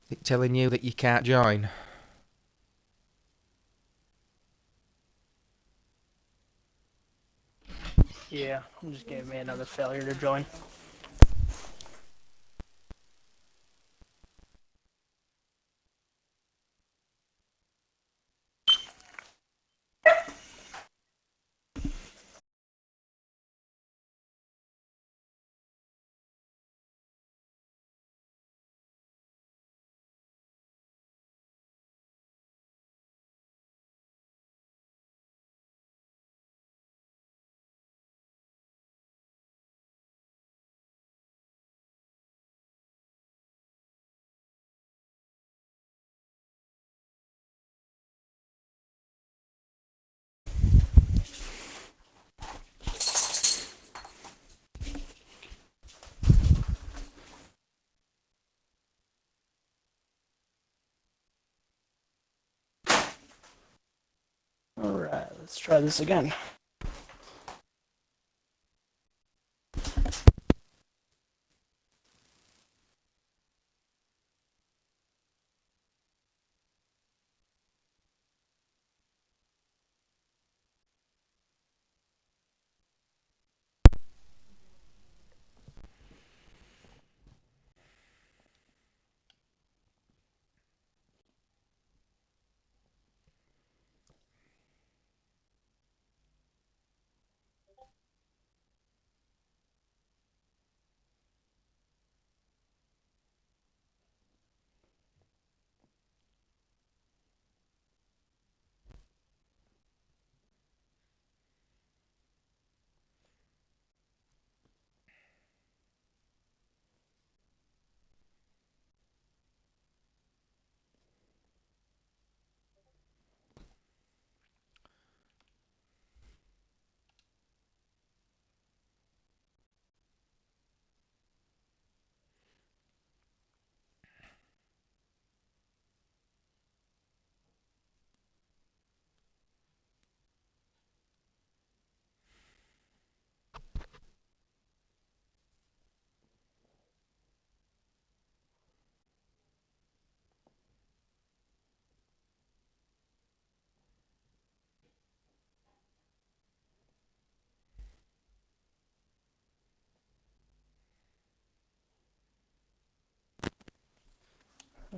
It telling you that you can't join. Yeah, it just gave me another failure to join. Alright, let's try this again.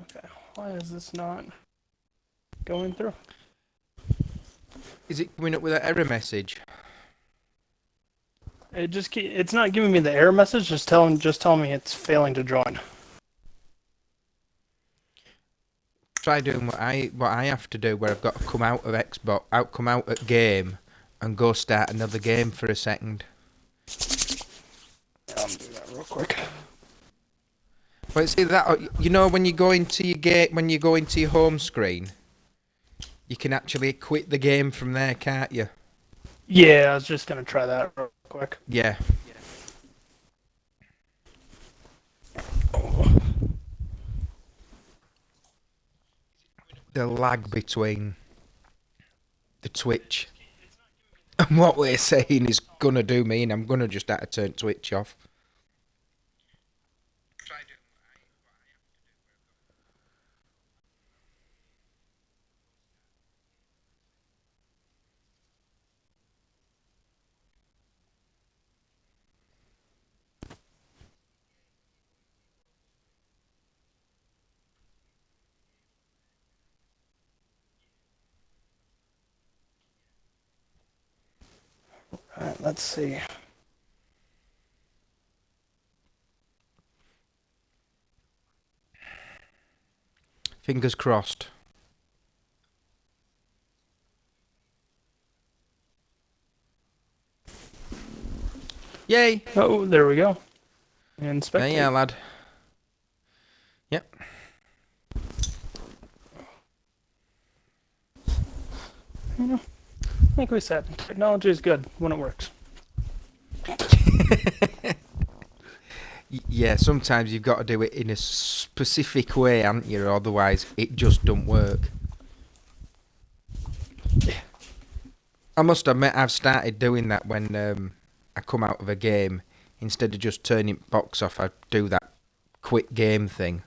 Okay, why is this not going through? Is it coming up with an error message? It's not giving me the error message, just telling me it's failing to join. Try doing what I have to do, where I've got to come out of come out at game, and go start another game for a second. Yeah, I'll do that real quick. But see that, when you go into your home screen, you can actually quit the game from there, can't you? Yeah, I was just gonna try that real quick. Yeah. The lag between the Twitch and what we're saying is gonna do me, and I'm gonna just have to turn Twitch off. Alright, let's see. Fingers crossed. Yay! Oh, there we go. And spectate. Yeah, lad. Yep. Like we said, technology is good when it works. Yeah, sometimes you've got to do it in a specific way, haven't you? Otherwise, it just don't work. I must admit, I've started doing that when I come out of a game. Instead of just turning box off, I do that quit game thing.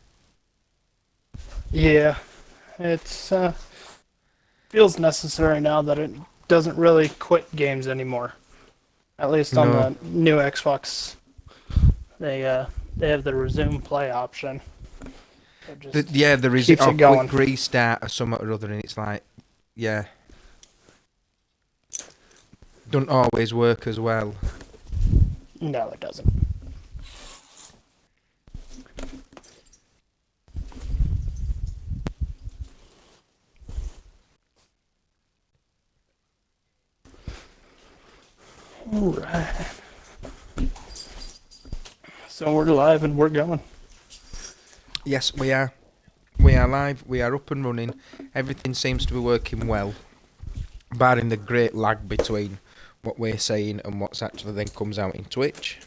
Yeah, it's feels necessary now that it doesn't really quit games anymore. At least on No. the new Xbox, they have the resume play option. It just Yeah, there is keeps a it going. quick restart or something or other, and it's like, yeah, don't always work as well. No, it doesn't. All right. So we're live and we're going. Yes, we are. We are live. We are up and running. Everything seems to be working well, barring the great lag between what we're saying and what's actually then comes out in Twitch.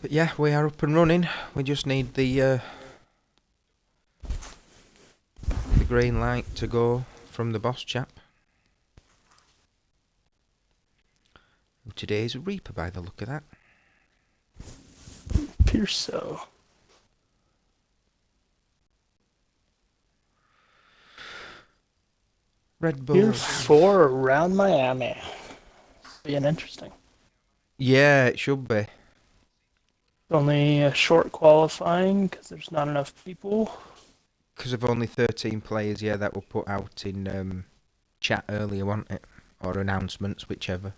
But yeah, we are up and running. We just need the green light to go from the boss chap. And today's Reaper by the look of that. Appears so. Red Bull. Tier 4 around Miami. Being interesting. Yeah, it should be. Only a short qualifying because there's not enough people. Because of only 13 players, yeah, that were put out in chat earlier, wasn't it? Or announcements, whichever.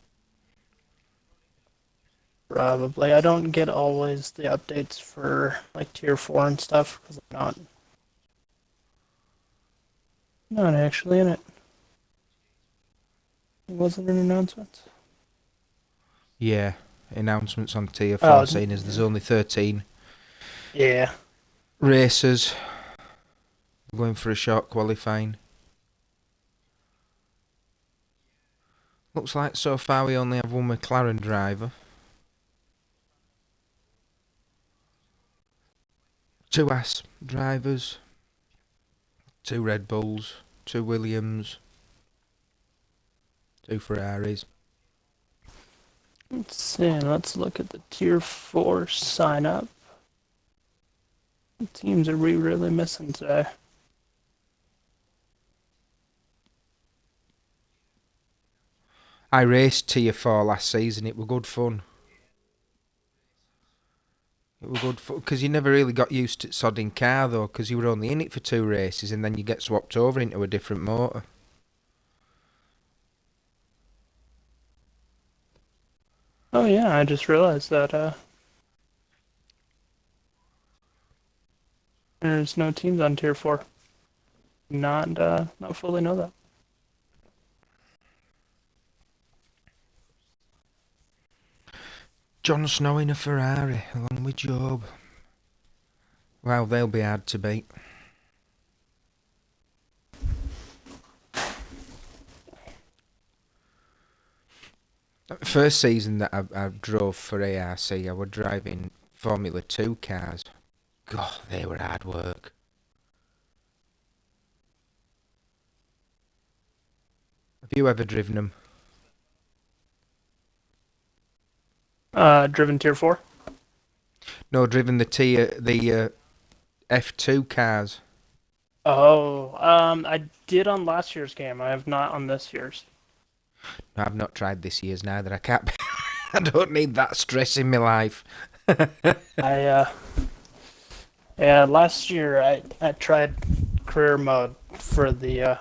Probably. I don't get always the updates for like tier 4 and stuff because I'm not actually in it. It wasn't an announcement. Yeah, announcements on tier 4 Oh, saying as there's only 13 Yeah. racers going for a short qualifying. Looks like so far we only have one McLaren driver. 2 Haas drivers. 2 Red Bulls. 2 Williams. 2 Ferraris. Let's see. Let's look at the tier 4 sign up. What teams are we really missing today? I raced tier 4 last season. It were good fun. It were good fun because you never really got used to sodding car though, because you were only in it for 2 races and then you get swapped over into a different motor. Oh yeah, I just realized that there's no teams on tier 4. Not fully know that. Jon Snow in a Ferrari along with Job. Wow, they'll be hard to beat. First season that I drove for ARC, I was driving Formula 2 cars. God, they were hard work. Have you ever driven them? Driven tier 4? No, driven the F2 cars. Oh, I did on last year's game. I have not on this year's. No, I've not tried this year's neither. I can't. I don't need that stress in my life. Yeah, last year I tried career mode for the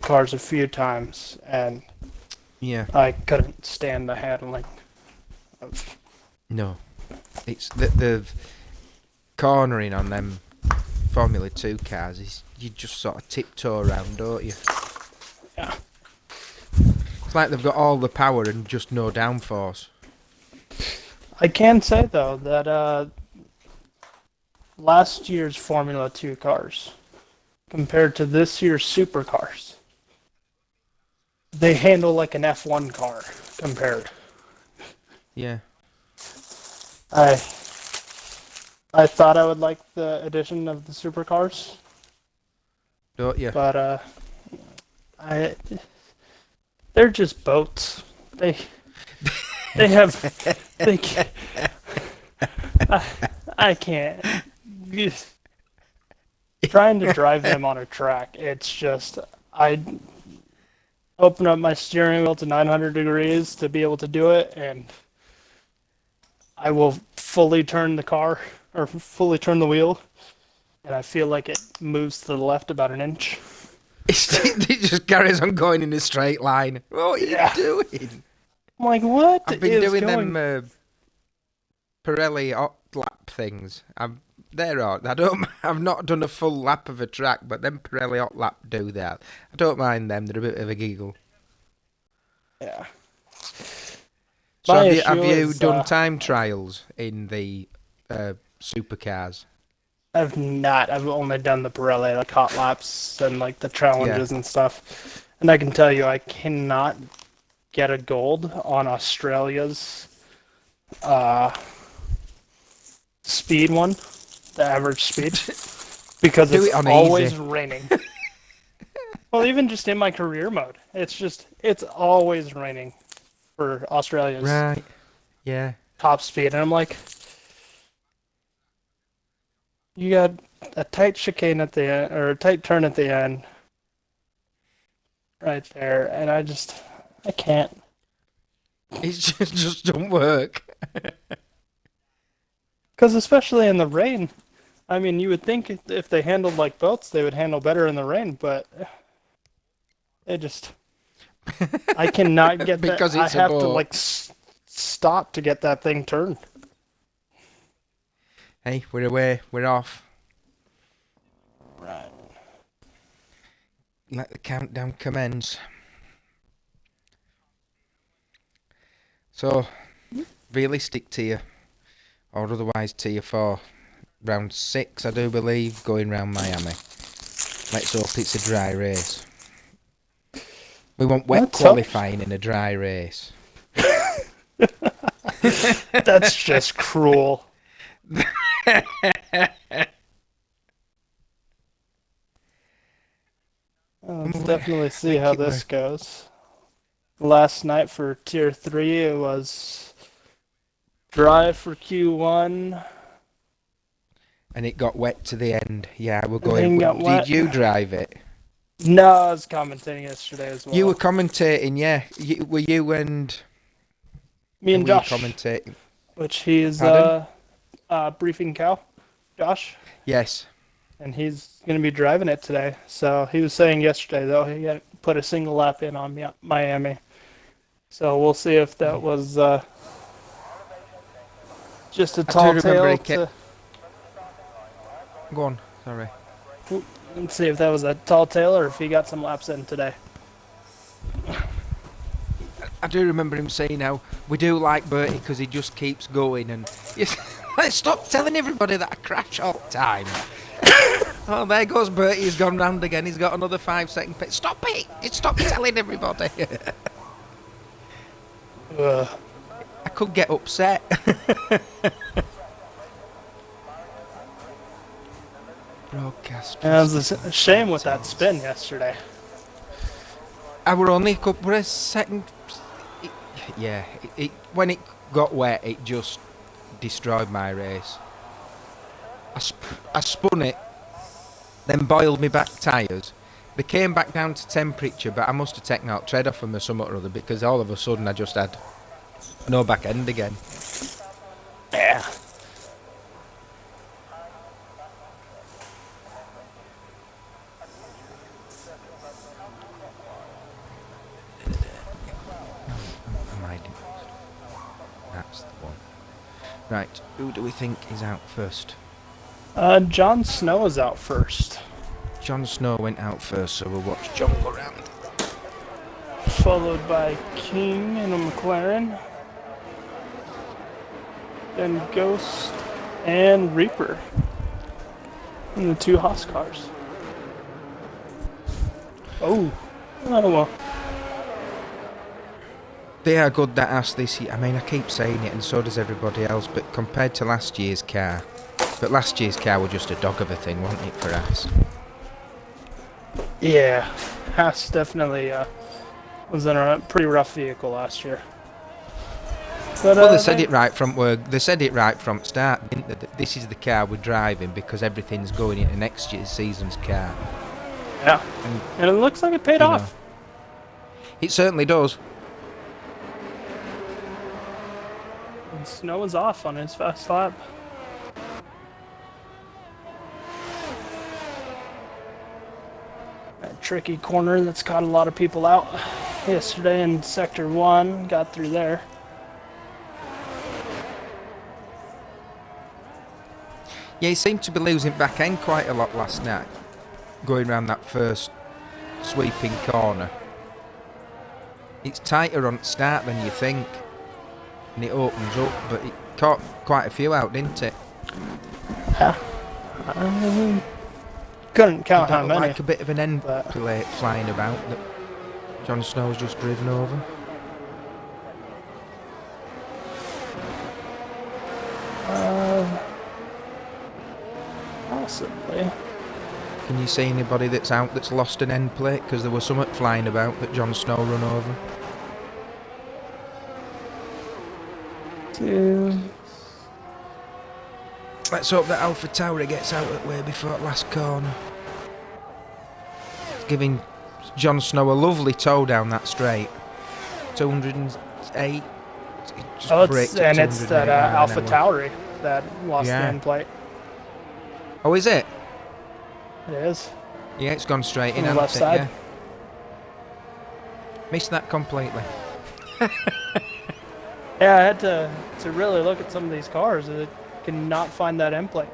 cars a few times, and Yeah. I couldn't stand the handling of. No, it's the cornering on them Formula 2 cars. Is you just sort of tiptoe around, don't you? Yeah. It's like they've got all the power and just no downforce. I can say though that last year's Formula 2 cars compared to this year's supercars, they handle like an F1 car compared. Yeah. I thought I would like the addition of the supercars, Don't you? but they're just boats. They have they I can't. Trying to drive them on a track, it's just I open up my steering wheel to 900 degrees to be able to do it, and I will fully turn the car or fully turn the wheel, and I feel like it moves to the left about an inch. It just carries on going in a straight line. What are you Yeah. doing? I'm like, what I've been is doing going? them Pirelli hot lap things. They're all. I've not done a full lap of a track, but them Pirelli hot lap do that. I don't mind them. They're a bit of a giggle. Yeah. So My have issue you is, done time trials in the supercars? I've not. I've only done the Pirelli, like hot laps and like the challenges and stuff. And I can tell you, I cannot get a gold on Australia's speed one, the average speed, because Do it's it on always easy. raining. Well, even just in my career mode, it's always raining for Australia's Right. Yeah. top speed, and I'm like, you got a tight chicane at the end, or a tight turn at the end, right there, and I can't. It just don't work. Because especially in the rain, I mean, you would think if they handled like boats, they would handle better in the rain, but it just, I cannot get that. Because I it's a have to boat. like stop to get that thing turned. Hey, we're away. We're off. Right. Let the countdown commence. So, realistic tier, or otherwise tier 4, round 6, I do believe, going round Miami. Let's hope it's a dry race. We want wet Let's hope. qualifying in a dry race. That's just cruel. Let's definitely see how Make it this goes. Last night for Tier 3, it was dry for Q1. And it got wet to the end. Yeah, we're Everything going. got wet. Did you drive it? No, I was commentating yesterday as well. You were commentating, yeah. Were you and... Me and were you Josh, commentating? which he's Pardon? briefing Cal, Josh, Yes. and he's going to be driving it today. So he was saying yesterday, though, he had put a single lap in on Miami. So we'll see if that was just a tall remember tale he kept- Go on, sorry. and see if that was a tall tale or if he got some laps in today. I do remember him saying how we do like Bertie because he just keeps going and yes, let's stop telling everybody that I crash all the time. Oh, there goes Bertie. He's gone round again. He's got another 5-second pit. Stop it! Stop telling everybody. I could get upset. Broadcast. And it was a shame with that spin yesterday. I were only a couple of seconds. When it got wet, it just destroyed my race. I spun it, then boiled me back tyres. They came back down to temperature, but I must have taken out tread off them or something or other because all of a sudden I just had no back end again. Yeah. That's the one. Right, who do we think is out first? Jon Snow is out first, Jon Snow went out first, so we'll watch Jon go round. followed by King in a McLaren, then Ghost and Reaper in the two Haas cars. Oh, well. They are good, that Haas this year. I mean, I keep saying it, and so does everybody else, but compared to last year's car... But last year's car was just a dog of a thing, wasn't it, for Haas? Yeah, Haas definitely was in a pretty rough vehicle last year. But Well, they said it right from they said it right from start, didn't they? That this is the car we're driving because everything's going into next year's season's car. Yeah, and it looks like it paid You off. know. It certainly does. And Snow is off on his fast lap. That tricky corner that's caught a lot of people out yesterday in Sector 1, got through there. Yeah, he seemed to be losing back end quite a lot last night, going around that first sweeping corner. It's tighter on start than you think, and it opens up, but it caught quite a few out, didn't it? Yeah. Couldn't count how Don't many. like a bit of an end but- plate flying about that Jon Snow's just driven over. Possibly. Can you see anybody that's out that's lost an end plate? Because there was something flying about that Jon Snow run over. Two. Let's hope that Alpha Tauri gets out of the way before the last corner. It's giving Jon Snow a lovely tow down that straight. 208. It just Oh, braked it's, at and it's that 208 Alpha an hour. Tauri that lost the Yeah. end plate. Oh, is it? It is. Yeah, it's gone straight in, On the hasn't left it? side. Yeah. Missed that completely. Yeah, I had to really look at some of these cars that cannot find that end plate.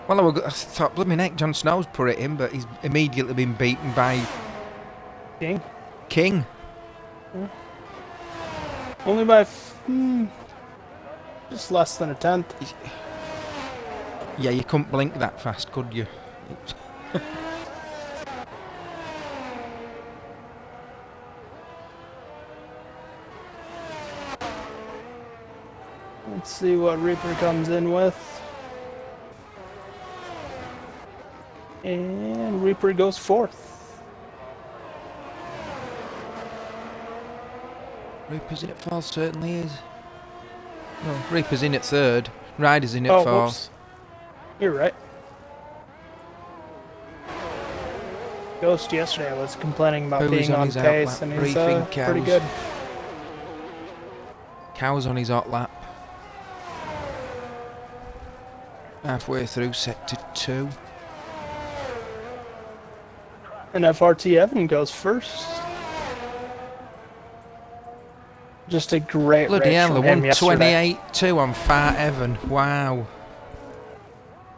Well, I thought, blooming heck, Jon Snow's put it in, but he's immediately been beaten by King. King. Only by just less than a tenth. Yeah, you couldn't blink that fast, could you? Let's see what Reaper comes in with. And Reaper goes fourth. Reaper's in at fourth, certainly is. No, Reaper's in at third. Ryder's in at Oh, fourth. whoops. You're right. Ghost yesterday was complaining about Who's being on on his pace, outlap? and he's Briefing pretty cows. good. Cow's on his hot lap. Halfway through sector 2. And FRT Evan goes first. Just a great Bloody race hell, from the him yesterday. 128.2 on Fat Evan. Wow.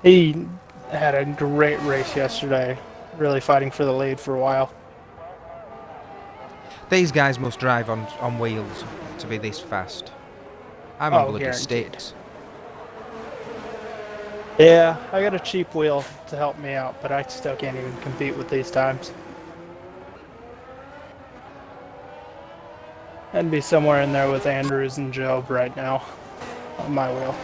He had a great race yesterday, really fighting for the lead for a while. These guys must drive on wheels to be this fast. I'm on bloody guaranteed. sticks. Yeah, I got a cheap wheel to help me out, but I still can't even compete with these times. I'd be somewhere in there with Andrews and Job right now on my wheel.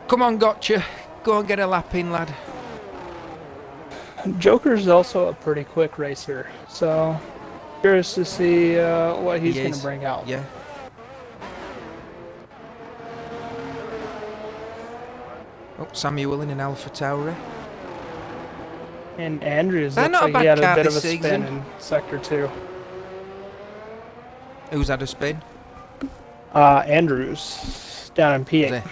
Come on, gotcha. Go and get a lap in, lad. Joker's also a pretty quick racer, so curious to see what he's He going is. to bring out. Yeah. Oh, Samuel in an Alpha Tauri. And Andrews They're looks not a like bad he had a car bit of a this spin season. in Sector 2. Who's had a spin? Andrews down in P8. There.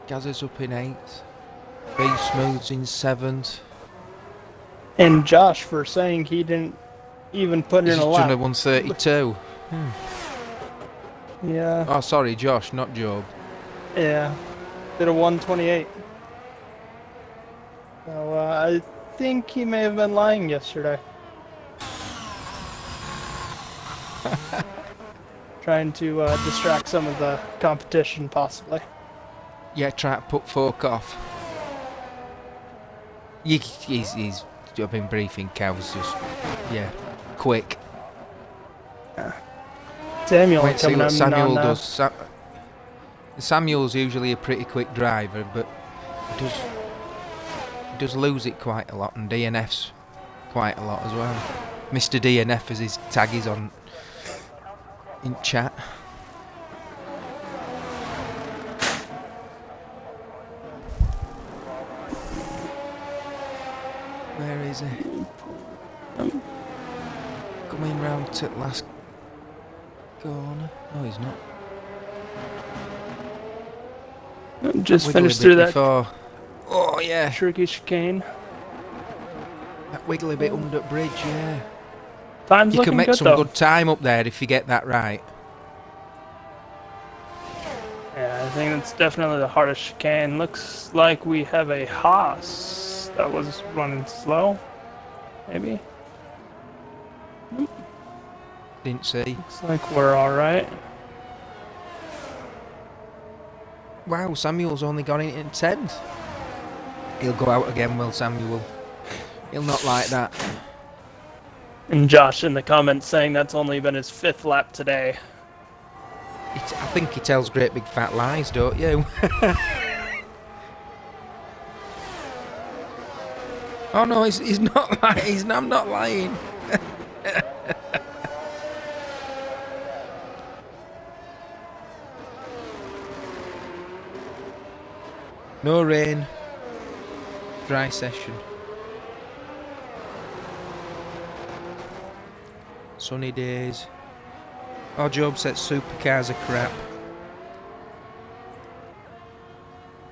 Gazza's up in 8th. B Smooth's in 7th. And Josh for saying he didn't even put He's in a just done a lap. 132. Yeah, Oh, sorry, Josh, not Job. yeah. Did a 128. So I think he may have been lying yesterday. Trying to distract some of the competition, possibly. Yeah, try to put folk off. He's I've been briefing cows just, yeah, quick. Samuel Wait and see coming what up Samuel on does. Samuel's usually a pretty quick driver, but he does lose it quite a lot, and DNFs quite a lot as well. Mr. DNF, as his tag is on in chat. Where is he? Coming round to last corner. No, he's not. Just Wiggly finished bit through that before. Oh yeah, tricky chicane. that wiggly bit under bridge. Yeah, Time's you can looking make good some though. good time up there if you get that right. Yeah, I think that's definitely the hardest chicane. Looks like we have a Haas that was running slow. Maybe. Didn't see. Looks like we're all right. Wow, Samuel's only gone in 10th. He'll go out again, will Samuel? He'll not like that. And Josh in the comments saying that's only been his 5th lap today. I think he tells great big fat lies, don't you? Oh no, he's not lying. I'm not lying. No rain. Dry session. Sunny days. Oh, Job said supercars are crap.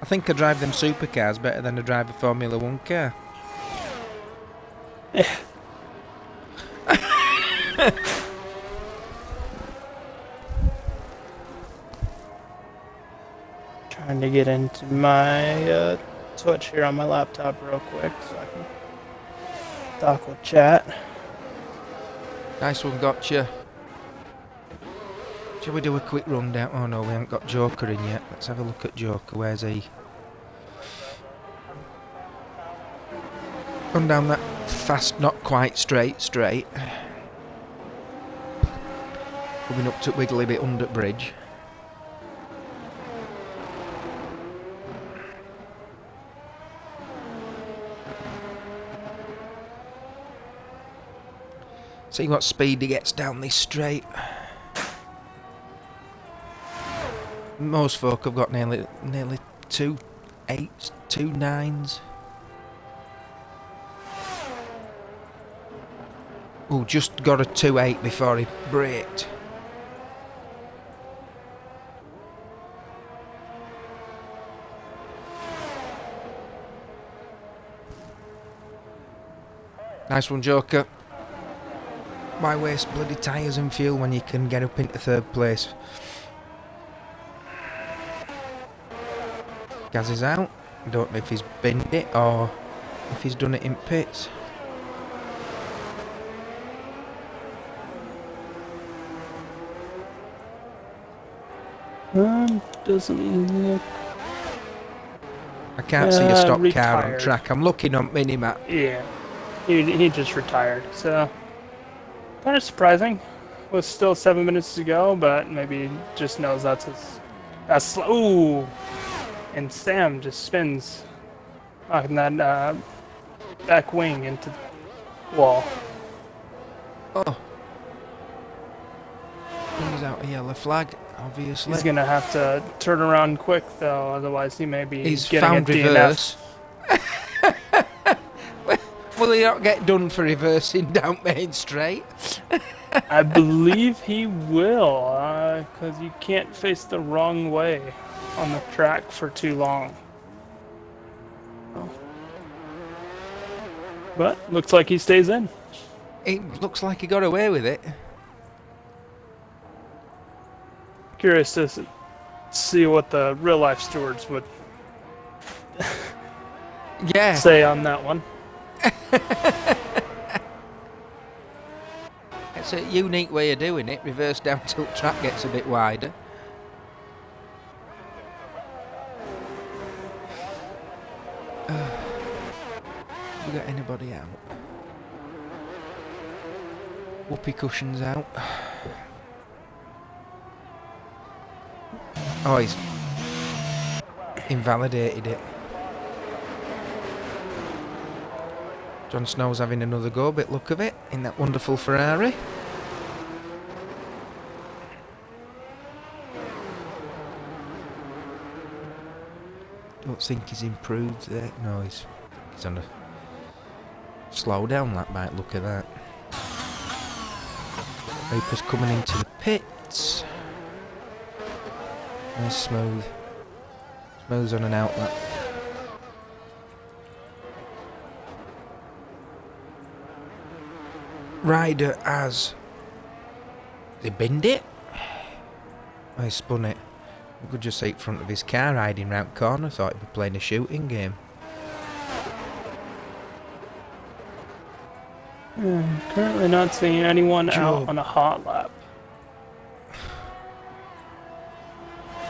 I think I drive them supercars better than I drive a Formula 1 car. Trying to get into my Twitch here on my laptop real quick so I can talk with chat. Nice one, gotcha. Shall we do a quick rundown? Oh no, we haven't got Joker in yet. Let's have a look at Joker. Where's he? Run down that fast, not quite straight. Coming up to Wiggly Bit under bridge. See what speed he gets down this straight. Most folk have got nearly 2 8s, 2 9s. Oh, just got a 2.8 before he braked. Nice one, Joker. Why waste bloody tyres and fuel when you can get up into 3rd place? Gaz is out. I don't know if he's binned it or if he's done it in pits. Doesn't look. I can't see a stock car on retired. track. I'm looking on minimap. Yeah, he just retired. So kind of surprising. With still 7 minutes to go, but maybe he just knows that's slow. Ooh, and Sam just spins, knocking that back wing into the wall. Oh. Brings out a yellow flag, obviously. He's gonna have to turn around quick though, otherwise he may be He's getting found a DNF. reverse. Will he not get done for reversing down Main Straight? I believe he will, because you can't face the wrong way on the track for too long. But looks like he stays in. It looks like he got away with it. Curious to see what the real life stewards would Yeah. say on that one. It's a unique way of doing it. Reverse down tilt track gets a bit wider. We got anybody out? Whoopee cushion's out. Oh, he's invalidated it. Jon Snow's having another go, bit look of it, in that wonderful Ferrari. Don't think he's improved there. No, he's on a slow down lap by the look of that. Reaper's coming into the pits. Nice smooth. Smooth's on an out lap. Ryder has... They binned it? Oh, he spun it. You could just see it in front of his car riding round corner. Thought he'd be playing a shooting game. Currently not seeing anyone Job. out on a hot lap.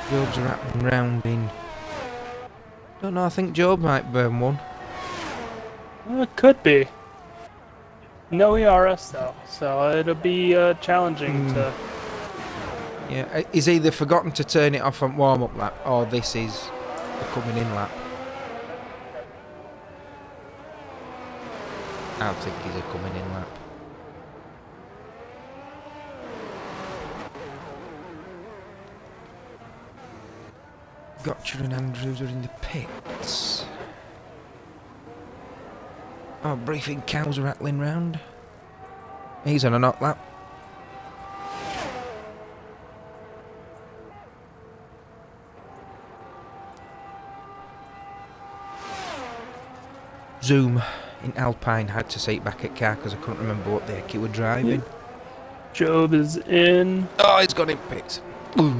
Job's wrapping round in... Don't know, I think Job might burn one. It could be. No ERS though, so it'll be challenging to... Yeah, he's either forgotten to turn it off on warm-up lap, or this is the coming in lap. I think he's a coming in lap. Gotcha and Andrews are in the pits. Oh, briefing cows are rattling round. He's on a knock lap. Zoom in Alpine had to sit back at car because I couldn't remember what the heck he were driving. Job is in. Oh, he's got in pits. Ooh,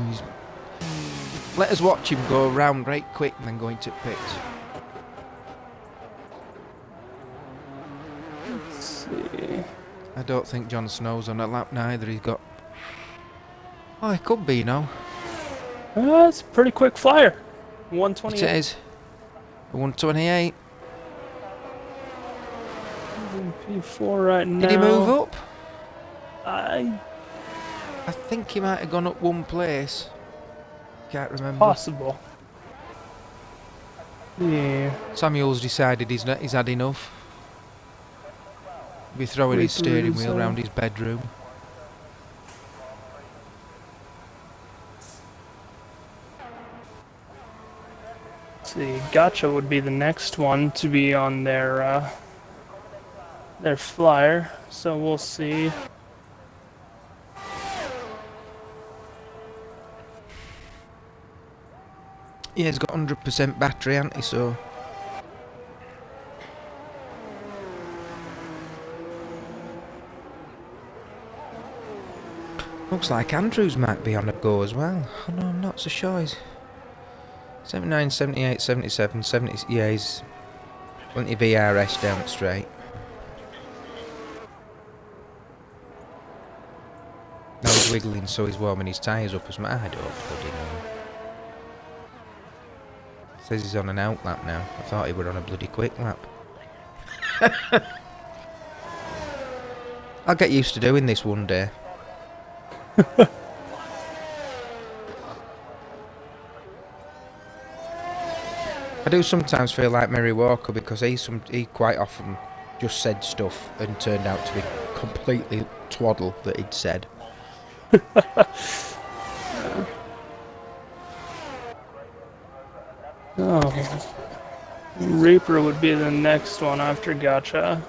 let us watch him go round right quick and then go into pits. Let's see. I don't think Jon Snow's on a lap neither. He's got... Oh, he could be, you know. That's a pretty quick flyer. 128. It is. 128. P4 right now. Did he move up? I think he might have gone up one place. Can't remember. possible. Yeah. Samuel's decided he's had enough. He'll be throwing his steering wheel round his bedroom. Let's see, Gotcha would be the next one to be on their flyer, so we'll see. Yeah, he's got 100% battery, hasn't he, so... Looks like Andrews might be on a go as well. Oh no, I'm not so sure. He's 79, 78, 77, 70... Yeah, he's... plenty of VRS down straight. Now he's wiggling, so he's warming his tyres up as much. I don't bloody know. Says he's on an out lap now. I thought he were on a bloody quick lap. I'll get used to doing this one day. I do sometimes feel like Mary Walker because he quite often just said stuff and turned out to be completely twaddle that he'd said. Oh. Reaper would be the next one after Gotcha.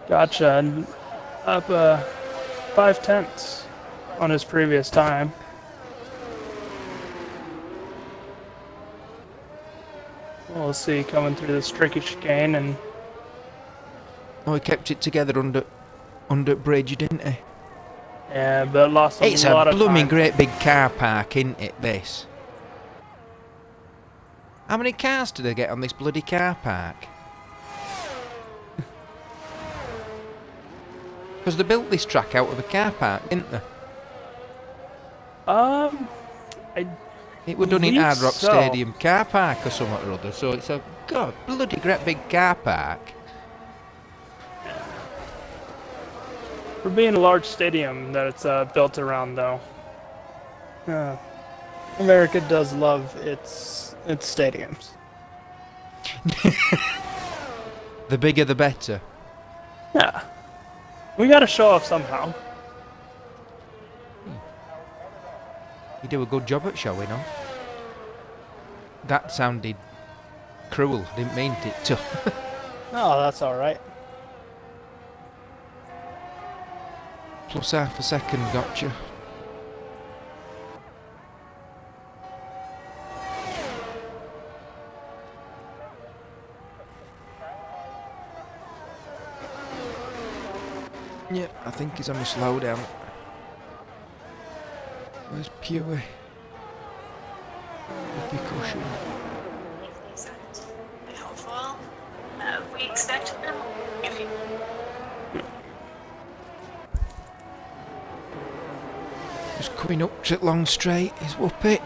Gotcha up 5/10 on his previous time. We'll see coming through this tricky chicane and... Oh, he kept it together under bridge, didn't he? Yeah, but lost a It's lot a of blooming time. great big car park, isn't it, this? How many cars do they get on this bloody car park? Because they built this track out of a car park, didn't they? I It was done in believe Hard Rock so. Stadium car park or something or other, so it's a bloody great big car park. For being a large stadium that it's built around, though. America does love its stadiums. The bigger the better. Yeah, we got to show off somehow. You do a good job at showing off. That sounded cruel. Didn't mean it to. Oh, that's all right. Plus half a second, gotcha. Yeah, I think he's on a slowdown. Where's Pewee? Whoopee cushion. Helpful. We expect them. If you Just coming up to long straight is Whoopee.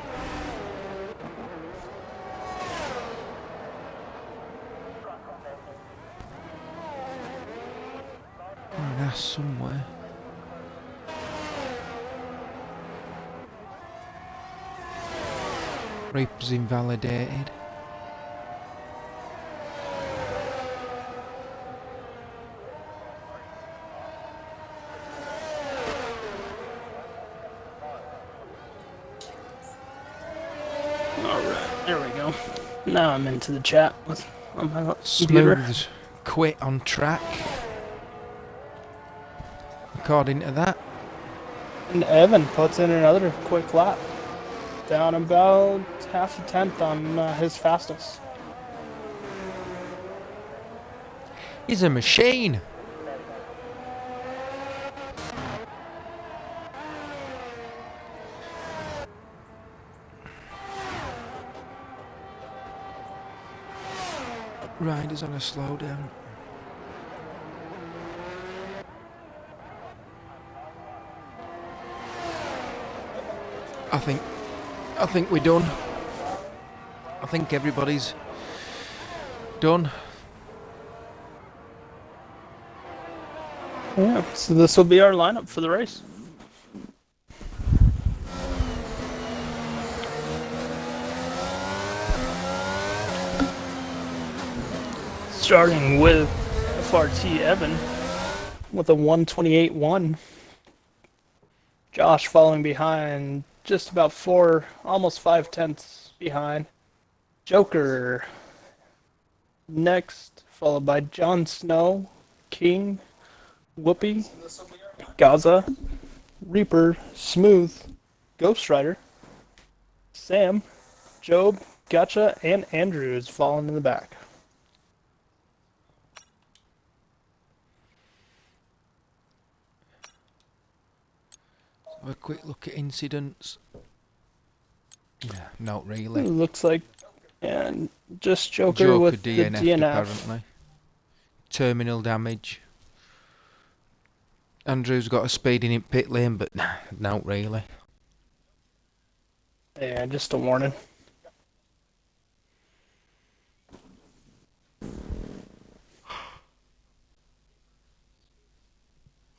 Oh, that's somewhere. Reaper's invalidated. All right, there we go. Now I'm into the chat with on my computer. Smooth's quit on track. According to that. And Evan puts in another quick lap. Down about half a tenth on his fastest. He's a machine. Ryder's on a slowdown. I think we're done. I think everybody's done. Yeah, so this will be our lineup for the race. Starting with FRT Evan with a 128.1. Josh following behind, just about almost 5 tenths behind. Joker next, followed by Jon Snow, King, Whoopi, Gaza, Reaper, Smooth, Ghost Rider, Sam, Job, Gotcha, and Andrew is falling in the back. Have a quick look at incidents. Yeah, not really. Looks like, and just Joker, Joker with DNF'd the DNF. apparently. Terminal damage. Andrew's got a speeding in pit lane, but nah, not really. Yeah, just a warning.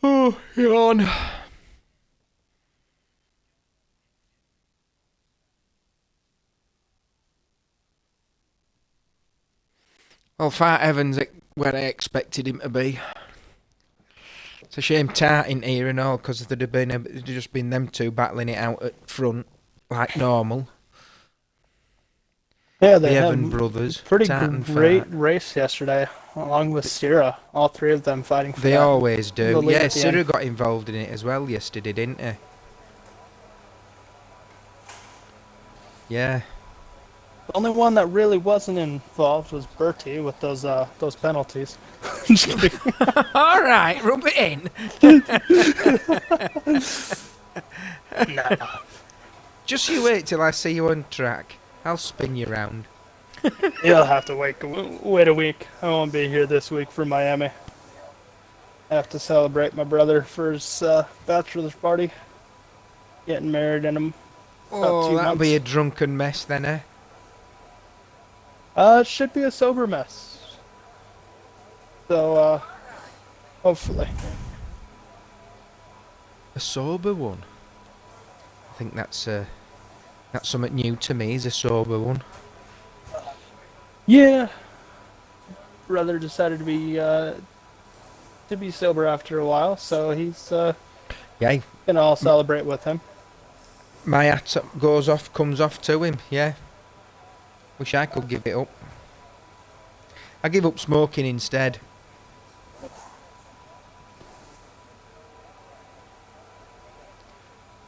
Oh, yawn. Well, Fat Evans where I expected him to be. It's a shame Tart in here and all, because there'd have it'd just been them two battling it out at front like normal. Yeah, The they had Evan a brothers, pretty Tart and great Fat. race yesterday, along with Sierra. All three of them fighting for They that. always the do. lead Yeah, at the Siri end. got involved in it as well yesterday, didn't he? Yeah. The only one that really wasn't involved was Bertie with those penalties. Just kidding. All right, rub it in. Nah. Just you wait till I see you on track. I'll spin you round. You'll have to wait a week. I won't be here this week for Miami. I have to celebrate my brother for his bachelor's party. Getting married in him. Oh, 2 that'll be a months. drunken mess then, eh? It should be a sober mess. So, hopefully. A sober one. I think that's That's something new to me. Is a sober one. Yeah, brother decided to be sober after a while, so he's Yeah, gonna all celebrate with him. my hat goes off, comes off to him. Yeah, wish I could give it up. I give up smoking instead.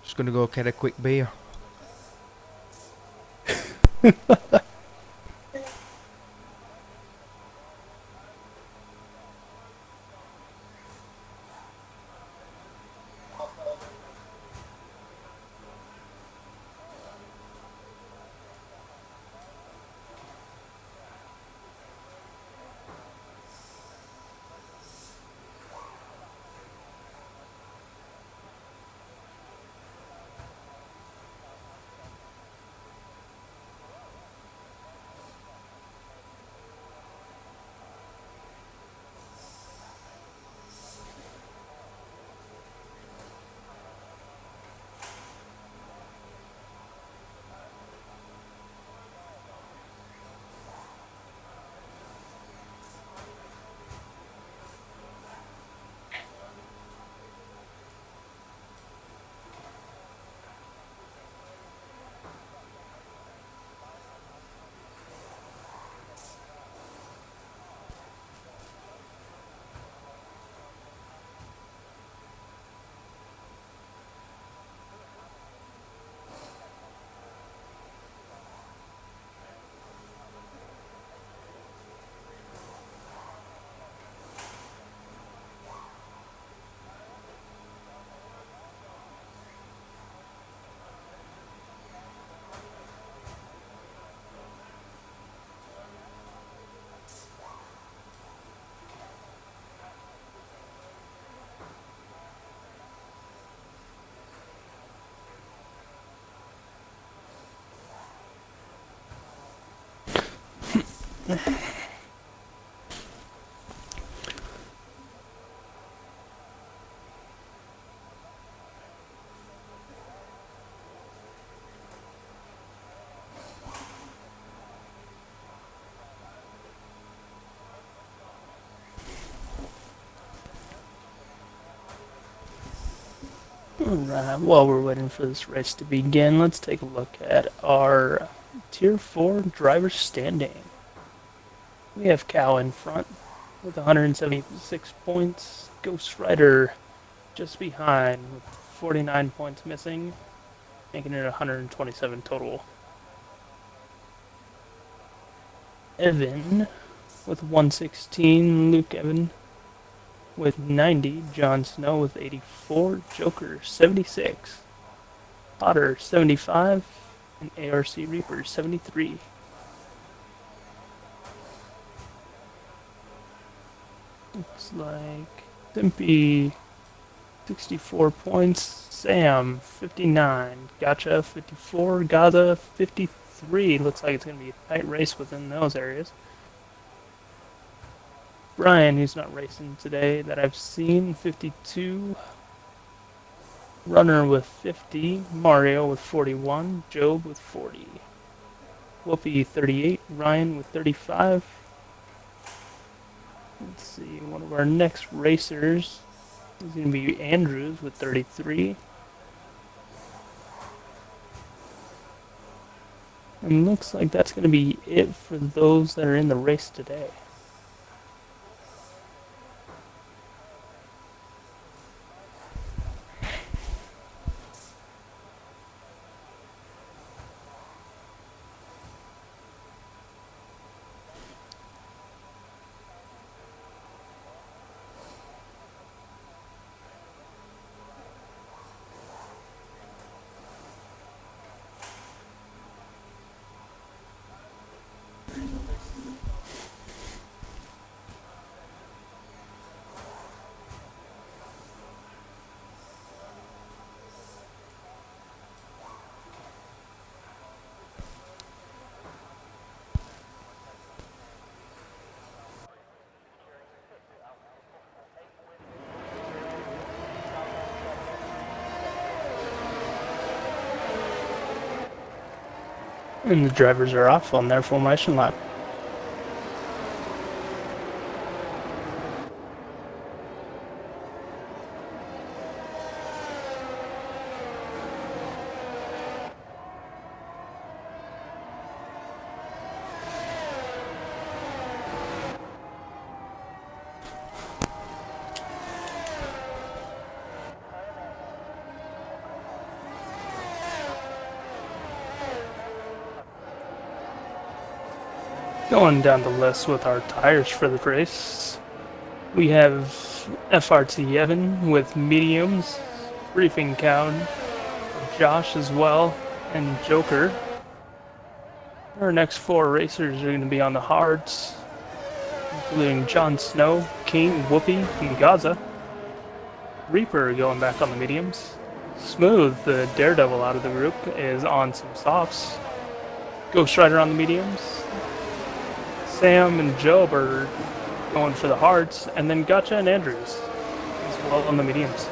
Just gonna go get a quick beer. Alright, while we're waiting for this race to begin, let's take a look at our Tier 4 driver standing. We have Cal in front with 176 points, Ghost Rider just behind with 49 points missing, making it 127 total. Evan with 116, Luke Evan with 90, Jon Snow with 84, Joker 76, Potter 75, and ARC Reaper 73. Looks like Stimpy 64 points, Sam 59, Gotcha 54, Gaza 53. Looks like it's going to be a tight race within those areas. Brian, who's not racing today that I've seen, 52. Runner with 50. Mario with 41. Job with 40. Whoopi 38. Ryan with 35. Let's see, one of our next racers is going to be Andrews with 33. And looks like that's going to be it for those that are in the race today. And the drivers are off on their formation lap. Going down the list with our tires for the race, we have FRT Evan with mediums, Briefing Count, Josh as well, and Joker. Our next 4 racers are going to be on the hards, including Jon Snow, King, Whoopi, and Gaza. Reaper going back on the mediums. Smooth, the daredevil out of the group, is on some softs. Ghost Rider on the mediums. Sam and Job are going for the hards, and then Gotcha and Andrews as well on the mediums.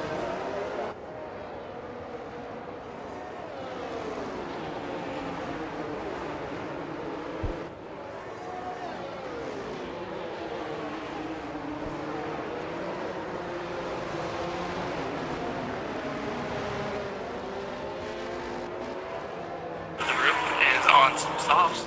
The group is on some softs.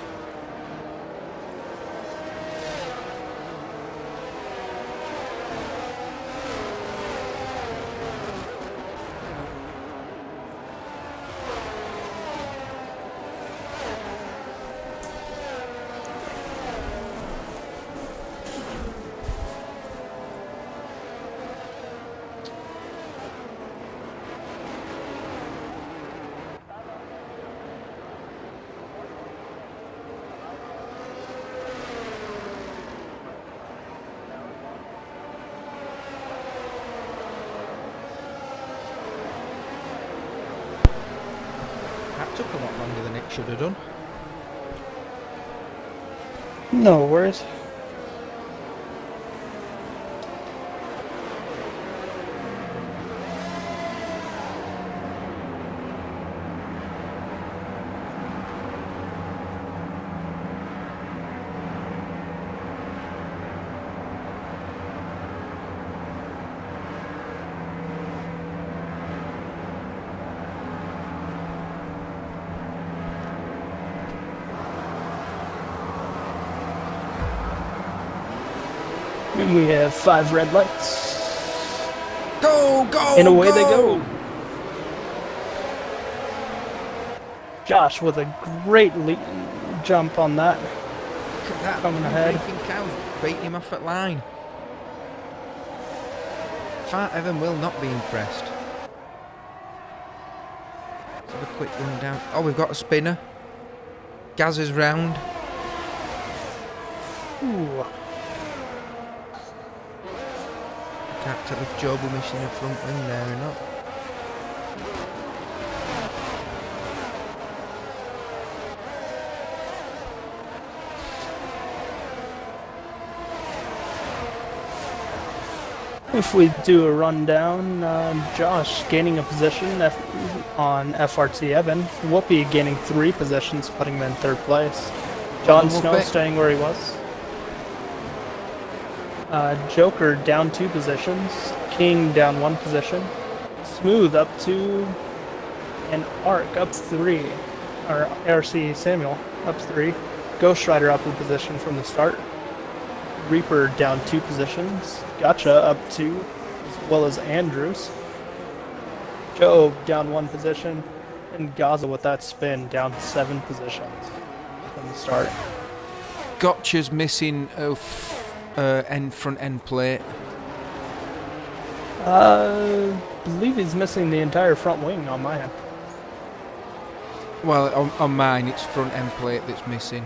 That took a lot longer than it should have done. No worries. And we have 5 red lights. Go, go, And away they go. Josh with a great jump on that. Look at that. Coming ahead. Briefing Count, beating him off at line. Fart Evan will not be impressed. Let's have a quick run down. Oh, we've got a spinner. Gaz is round. Ooh. Can't tell if Job will missing the front wing there or not. If we do a rundown, Josh gaining a position on FRT Evan. Whoopi gaining 3 positions, putting him in 3rd place. Jon Snow staying where he was. Joker down 2 positions. King down 1 position. Smooth up 2. And Arc up 3. Or RC Samuel up 3. Ghost Rider up a position from the start. Reaper down 2 positions. Gotcha up 2, as well as Andrews. Job down 1 position. And Gaza with that spin down 7 positions from the start. Gotcha's missing front end plate. Believe he's missing the entire front wing on my end. Well, on mine, it's front end plate that's missing.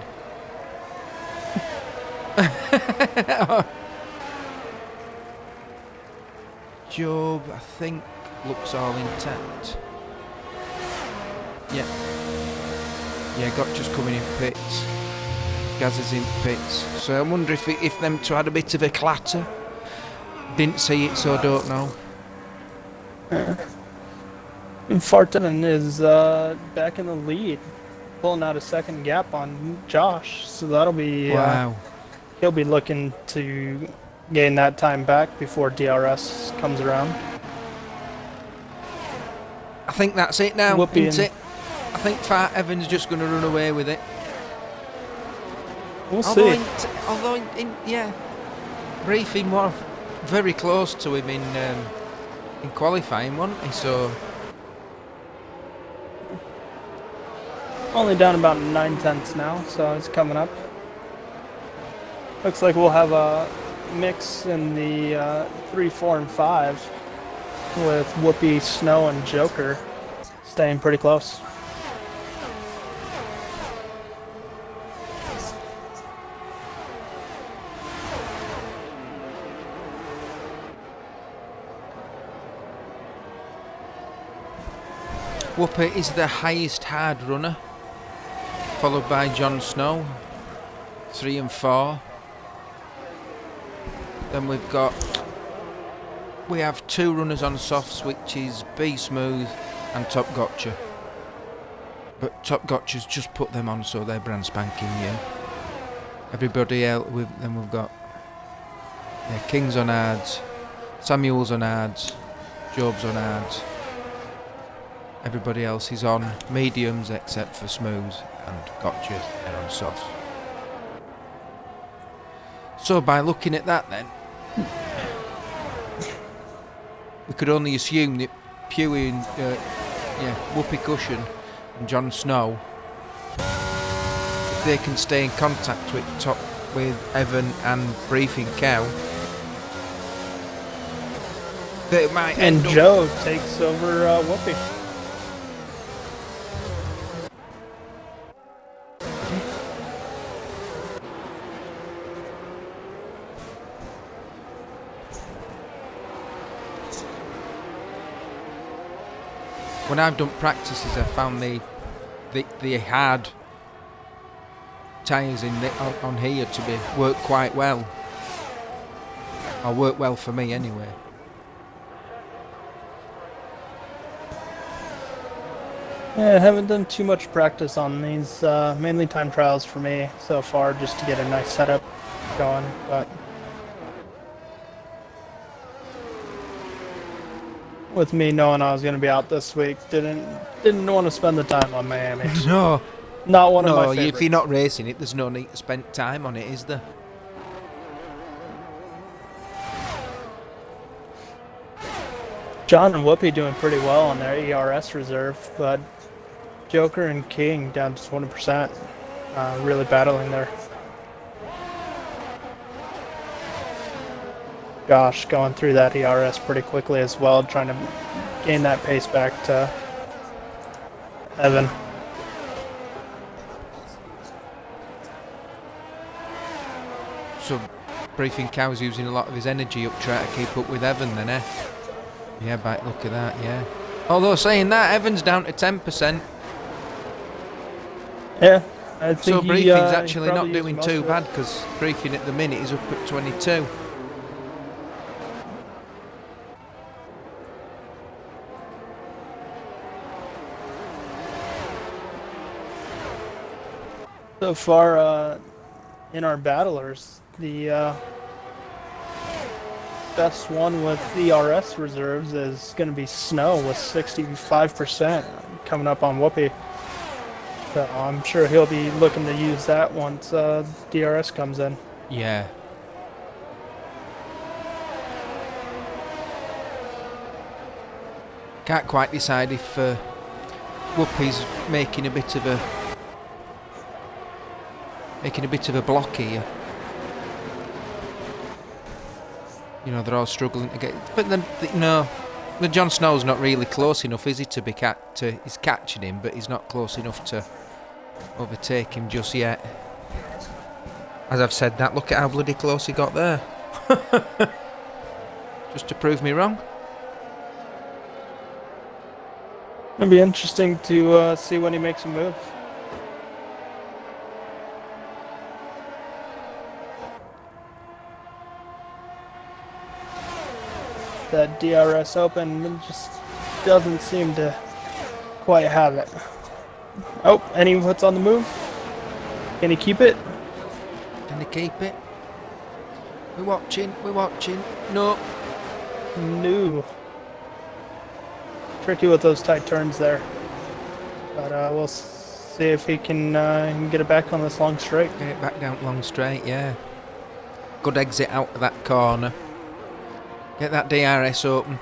Job, I think, looks all intact. Yeah. Yeah, Gotcha's coming in pits. Gaz is in pits. So I wonder if them two had a bit of a clatter. Didn't see it, so I don't know. And Farton is back in the lead pulling out a second gap on Josh, so that'll be Wow. he'll be looking to gain that time back before DRS comes around. I think that's it now, Whoopi isn't and- it? I think Fat Evan's just going to run away with it. We'll Although, see. yeah, Briefing was very close to him in qualifying, wasn't he? So Only down about 9/10 now, so it's coming up. Looks like we'll have a mix in the 3, 4, and 5 with Whoopi, Snow, and Joker staying pretty close. Whoopi is the highest hard runner, followed by Jon Snow, 3 and 4. Then we have 2 runners on softs, which is Be Smooth and Top Gotcha. But Top Gotcha's just put them on, so they're brand spanking new. Everybody else, we've got King's on hards, Samuel's on hards, Job's on hards. Everybody else is on mediums except for Smooth and Gotcha, they're on softs. So by looking at that then, we could only assume that Pewee and Whoopi Cushion and Jon Snow, if they can stay in contact with Evan and Briefing Cow, they might And end up. Joe takes over Whoopi. When I've done practices, I've found the hard tyres on here to work quite well, or work well for me anyway. Yeah, I haven't done too much practice on these, mainly time trials for me so far, just to get a nice setup going, but with me knowing I was going to be out this week, didn't want to spend the time on Miami. No, Not one of my no, favorites. if you're not racing it, there's no need to spend time on it, is there? John and Whoopi doing pretty well on their ERS reserve, but Joker and King down to 20%, really battling there. Gosh, going through that ERS pretty quickly as well, trying to gain that pace back to Evan. So Briefing Cow's using a lot of his energy up trying to keep up with Evan then, eh? Yeah, by look at that, yeah. Although saying that, Evan's down to 10%. Yeah, I think So he, Briefing's he actually probably not used doing most too of it. bad, because Briefing at the minute is up at 22. So far, in our battlers, the best one with ERS reserves is going to be Snow with 65% coming up on Whoopi. So I'm sure he'll be looking to use that once DRS comes in. Yeah. Can't quite decide if Whoopi's making a bit of a block here. You know, they're all struggling to get, but then the Jon Snow's not really close enough, is he, he's catching him, but he's not close enough to overtake him just yet. As I've said that, look at how bloody close he got there. Just to prove me wrong. It'll be interesting to see when he makes a move. That DRS Open just doesn't seem to quite have it. Oh, any foot's on the move. Can he keep it? Can they keep it? We're watching. We're watching. No. No. Tricky with those tight turns there. But we'll see if he can get it back on this long straight. Get it back down long straight. Yeah. Good exit out of that corner. Get that DRS open.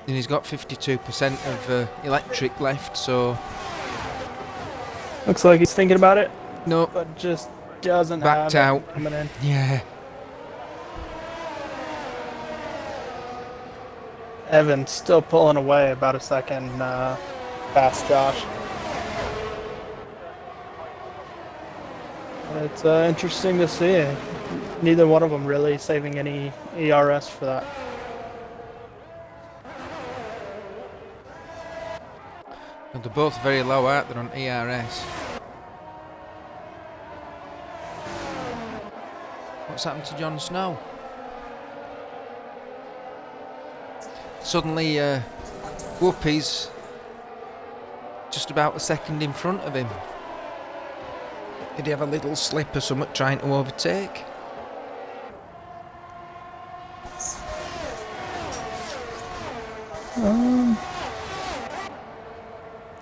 And he's got 52% of electric left, so Looks like he's thinking about it, no. but just doesn't Backed have out. it coming in. Yeah. Evan's still pulling away about a second past Josh. It's interesting to see. Neither one of them really saving any ERS for that. And they're both very low, aren't they, on ERS? What's happened to Jon Snow? Suddenly, Whoopi's just about a second in front of him. Did he have a little slip or something trying to overtake?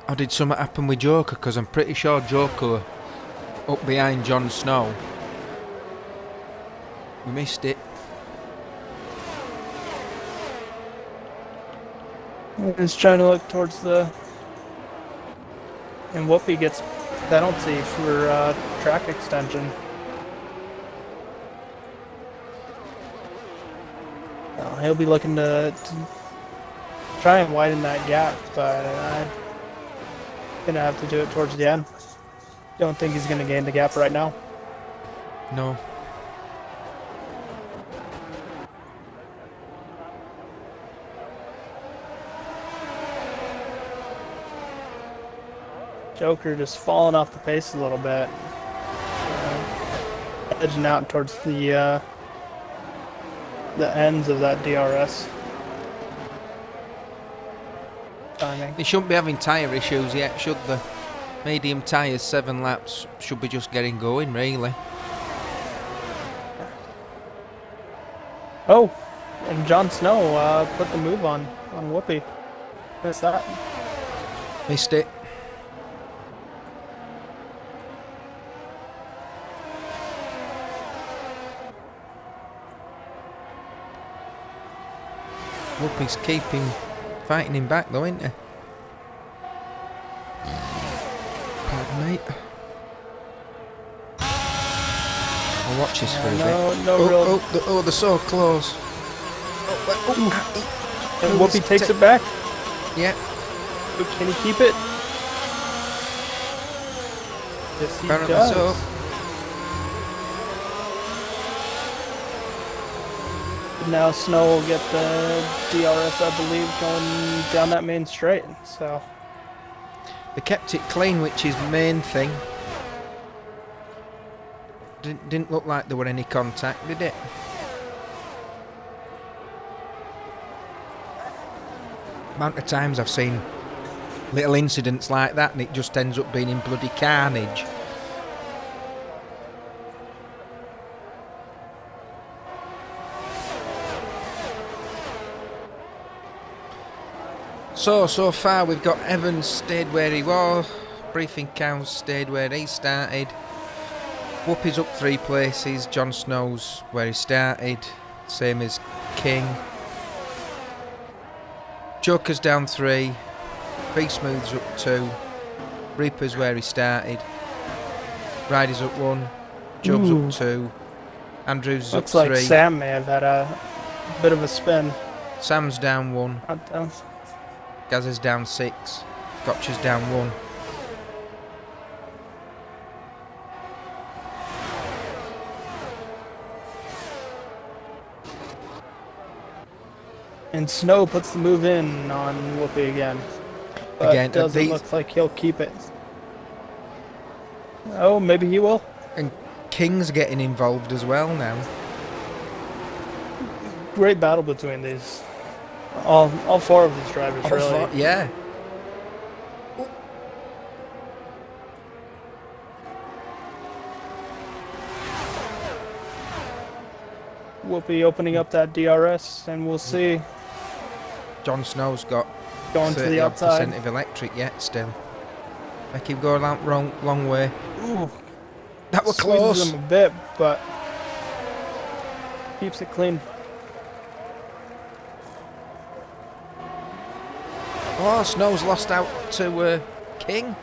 Or did something happen with Joker? Because I'm pretty sure Joker up behind Jon Snow. We missed it. He's trying to look towards the... And Whoopi gets penalty for track extension. He'll be looking to try and widen that gap, but gonna have to do it towards the end. Don't think he's gonna gain the gap right now. No. Joker just falling off the pace a little bit. Edging out towards the ends of that DRS. Timing. They shouldn't be having tyre issues yet, should they? Medium tyres, 7 laps, should be just getting going, really. Oh, and Jon Snow put the move on Whoopi. Missed that. Missed it. Whoopi's fighting him back though, isn't he? Pardon, mate. I'll watch this for a bit. No, They're so close. And Whoopi takes it back. Yeah. Can he keep it? Yes, he Apparently does. so. Now Snow will get the DRS, I believe, going down that main straight. So They kept it clean, which is the main thing. Didn't look like there were any contact, did it? Amount of times I've seen little incidents like that and it just ends up being in bloody carnage. So far we've got Evans stayed where he was, Briefing Cows stayed where he started, Whoopi's up 3 places, Jon Snow's where he started, same as King, Joker's down 3, Beast Smooth's up 2, Reaper's where he started, Ryder's up 1, Job's up 2, Andrews looks up 3. like Sam may have had a bit of a spin. Sam's down 1. Not down. Gazza's down 6. Gotcha's down 1. And Snow puts the move in on Whoopi again. But Again, doesn't these- look like he'll keep it. Oh, maybe he will. And King's getting involved as well now. Great battle between these All four of these drivers Oh, really. fuck, yeah. We'll be opening up that DRS, and we'll see. Jon Snow's got Going to the 30% outside. of electric yet still. Make him go a long way. Ooh, That was squeezes close. him a bit, but keeps it clean. Oh, Snow's lost out to King.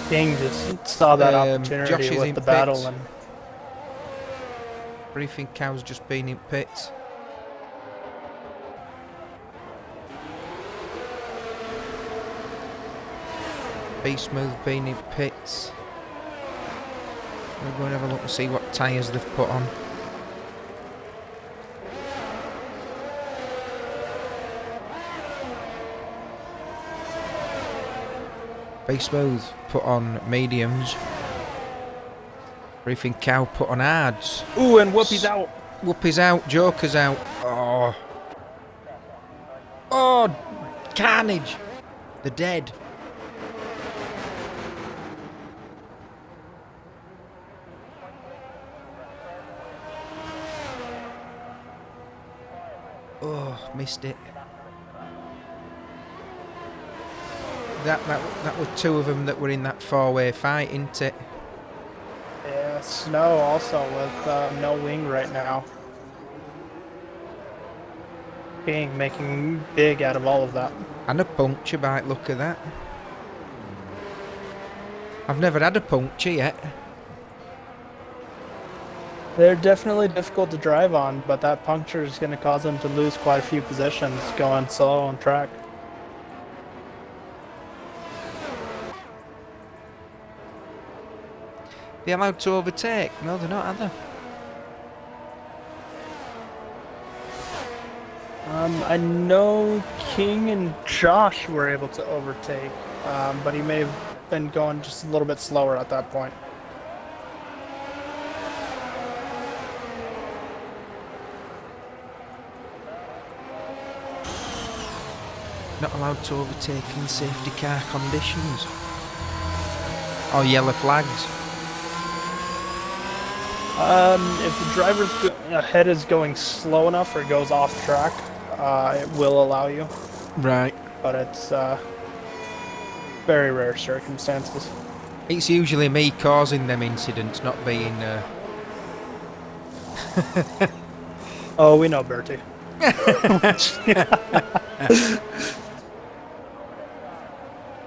King just saw that Josh opportunity is with in the battle, pits. and Briefing Cow's just been in pits. Be Smooth been in pits. We'll go and have a look and see what tyres they've put on. Be Smooth put on mediums. Briefing Cow put on hards. ooh, and Whoopi's out. Whoopi's out, Joker's out. Oh. Oh, carnage. They're dead. Oh, missed it. That were two of them that were in that four-way fight, isn't it? Yeah, Snow also with no wing right now. King making big out of all of that. And a puncture by the look of that. I've never had a puncture yet. They're definitely difficult to drive on, but that puncture is going to cause them to lose quite a few positions going slow on track. They're allowed to overtake. No, they're not, are they? I know King and Josh were able to overtake, but he may have been going just a little bit slower at that point. Not allowed to overtake in safety car conditions. Or yellow flags. If the driver's ahead is going slow enough or goes off track, it will allow you, Right. but it's very rare circumstances. It's usually me causing them incidents, not being... Oh, we know Bertie.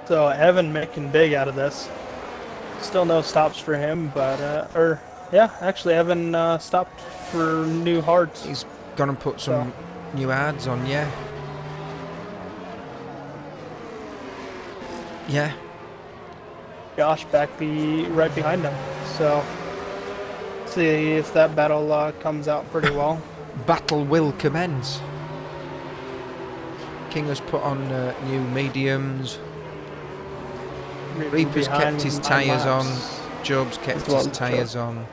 So Evan making big out of this. Still no stops for him, but yeah, actually Evan stopped for new hards. He's gonna put some new ads on, yeah. Yeah. Josh right behind him. So see if that battle comes out pretty well. Battle will commence. King has put on new mediums. Reaper's kept his tyres on. Job's kept his tyres on.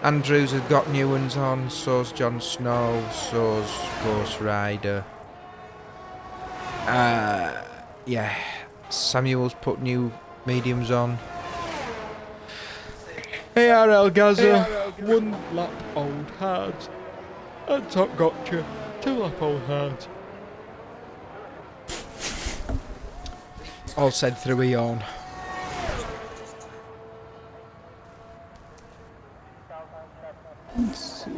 Andrews has got new ones on. So's Jon Snow. So's Ghost Rider. Yeah. Samuel's put new mediums on. ARL Gaza, 1 lap old hard. And Top Gotcha, 2 lap old hard. All said through a yawn. Let's see.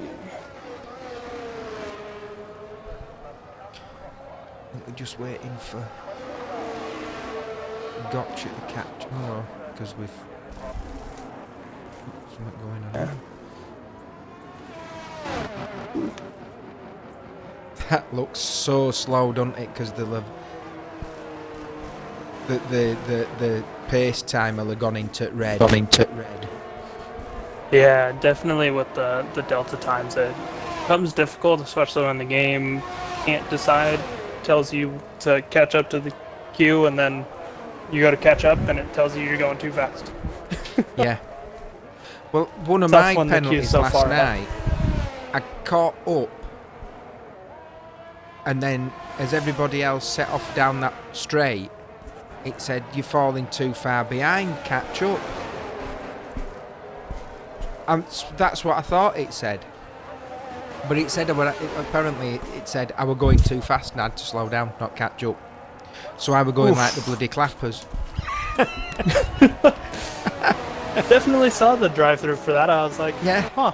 We're just waiting for Gotcha to catch. Oh no, because we've something going on. That looks so slow, doesn't it? Because they'll have the pace timer have gone into red. Yeah, definitely with the delta times, it becomes difficult, especially when the game can't decide, tells you to catch up to the queue, and then You go to catch up, and it tells you you're going too fast. Yeah. Well, one of Tough my one, the queue's penalties so last far up. night, I caught up, and then as everybody else set off down that straight, it said, "You're falling too far behind, catch up." And that's what I thought it said. But it said, apparently it said I were going too fast and I had to slow down, not catch up. So I were going Oof. like the bloody clappers. I definitely saw the drive-through for that. I was like, Yeah. huh.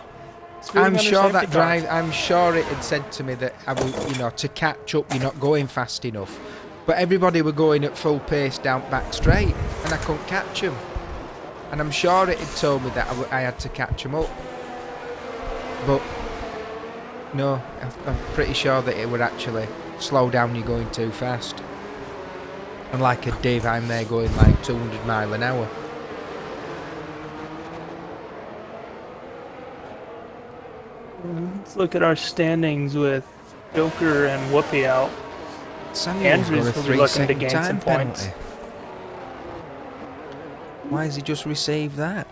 Speeding I'm under sure safety that cars. drive. I'm sure it had said to me that I will, to catch up, you're not going fast enough. But everybody were going at full pace down back straight, and I couldn't catch them. And I'm sure it had told me that I had to catch them up. But no, I'm pretty sure that it would actually slow down. You're going too fast. And like a div, I'm there going like 200 mile an hour. Let's look at our standings with Joker and Whoopi out. Samuel's Andrews got a will be looking to 3-second gain time some points. penalty. Why has he just received that?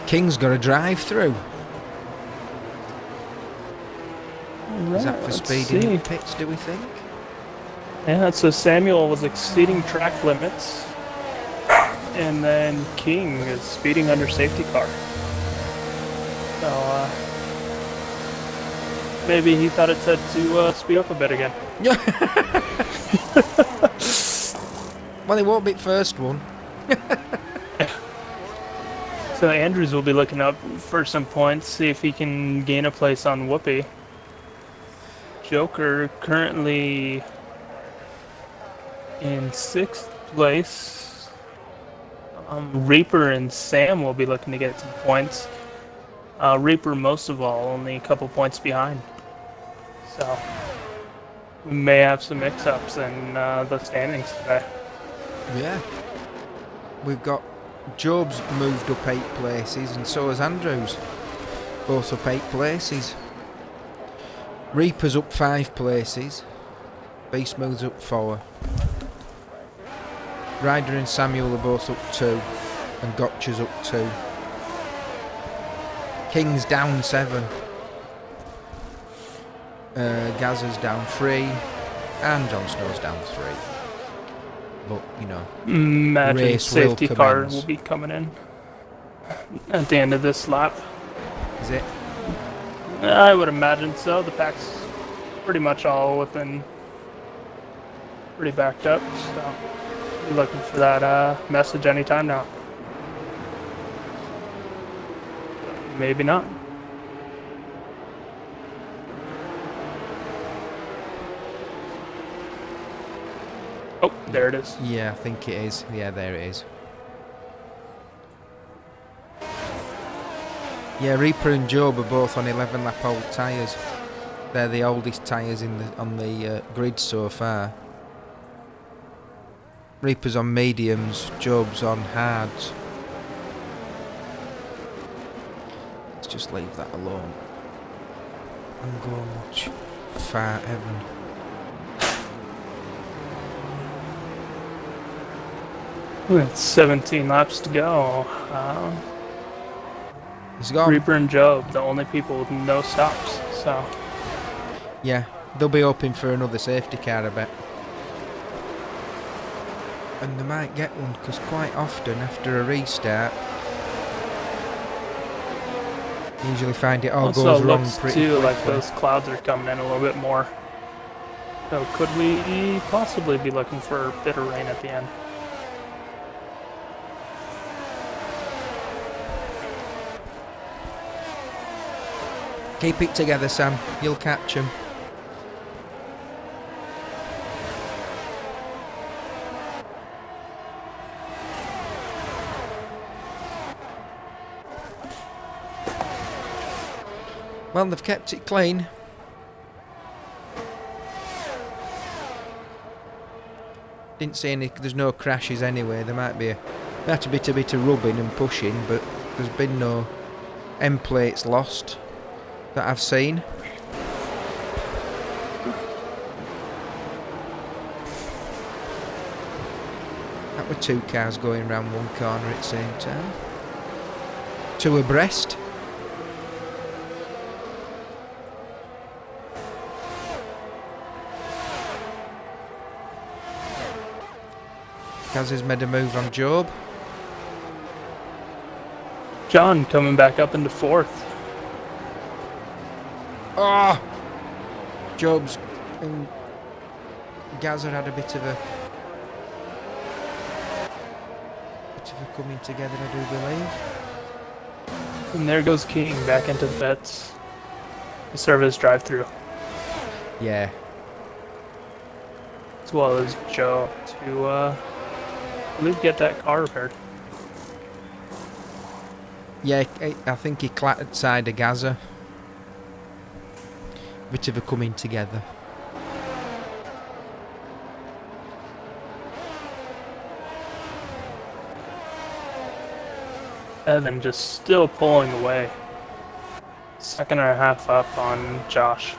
King's got a drive-through. Is that for Let's speeding see. in pits, do we think? Yeah, so Samuel was exceeding track limits, and then King is speeding under safety car. So, maybe he thought it said to speed up a bit again. Well, he won't be first one. So Andrews will be looking up for some points, see if he can gain a place on Whoopi. Joker currently in 6th place. Reaper and Sam will be looking to get some points. Reaper, most of all, only a couple points behind. So, we may have some mix-ups in the standings today. Yeah. We've got Job's moved up 8 places, and so has Andrews. Both up 8 places. Reaper's up 5 places. Beast Mode's up 4. Ryder and Samuel are both up 2, and Gotcha's up 2. King's down 7. Gaza's down 3, and Jon Snow's down 3. But, Imagine race safety will car commence. will be coming in at the end of this lap. Is it? I would imagine so. The pack's pretty much all within, pretty backed up, so be looking for that message anytime now. Maybe not. Oh, there it is. Yeah, I think it is. Yeah, there it is. Yeah, Reaper and Job are both on 11 lap old tyres. They're the oldest tyres on the grid so far. Reaper's on mediums, Job's on hards. Let's just leave that alone and go and watch Far Evan. With 17 laps to go. He's gone. Reaper and Job, the only people with no stops. So, Yeah, they'll be hoping for another safety car, I bet. And they might get one, because quite often after a restart, you usually find it all also goes wrong looks pretty too quickly. like those clouds are coming in a little bit more. So could we possibly be looking for a bit of rain at the end? Keep it together, Sam. You'll catch him. Well, they've kept it clean. Didn't see any. There's no crashes anyway. There might be a bit of rubbing and pushing, but there's been no end plates lost that I've seen. That were two cars going round one corner at the same time. Two abreast. Kaz has made a move on Job. John coming back up into fourth. Oh! Job's and Gaza had a bit of a coming together, I do believe. And there goes King back into the pits to serve his drive-through, Yeah. as well as Joe to I believe get that car repaired. Yeah, I think he clattered side of Gaza. Bit of a coming together. Evan just still pulling away. Second and a half up on Josh.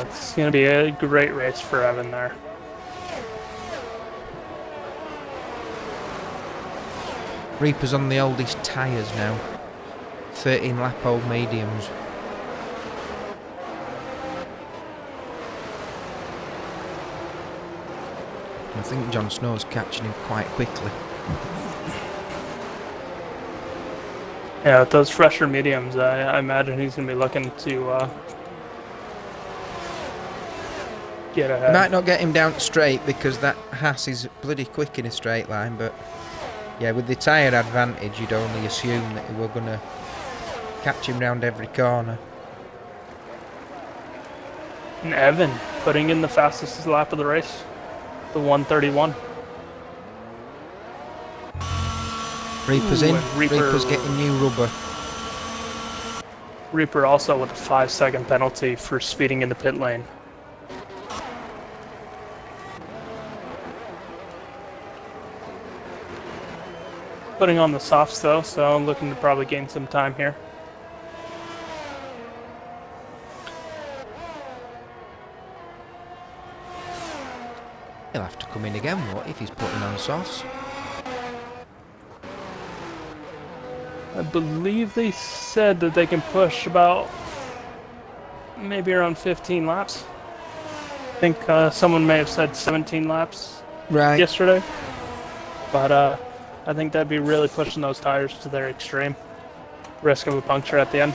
It's going to be a great race for Evan there. Reaper's on the oldest tyres now. 13 lap old mediums. I think Jon Snow's catching him quite quickly. Yeah, with those fresher mediums, I imagine he's going to be looking to get ahead. Might not get him down straight because that Haas is bloody quick in a straight line, but yeah, with the tyre advantage, you'd only assume that we're going to catch him round every corner. And Evan putting in the fastest lap of the race, the 1:31. Reaper's in. and Reaper- Reaper's getting new rubber. Reaper also with a 5-second penalty for speeding in the pit lane. Putting on the softs though, so I'm looking to probably gain some time here. He'll have to come in again, what, if he's putting on softs? I believe they said that they can push about maybe around 15 laps. I think someone may have said 17 laps Right. yesterday. But I think that'd be really pushing those tires to their extreme. Risk of a puncture at the end.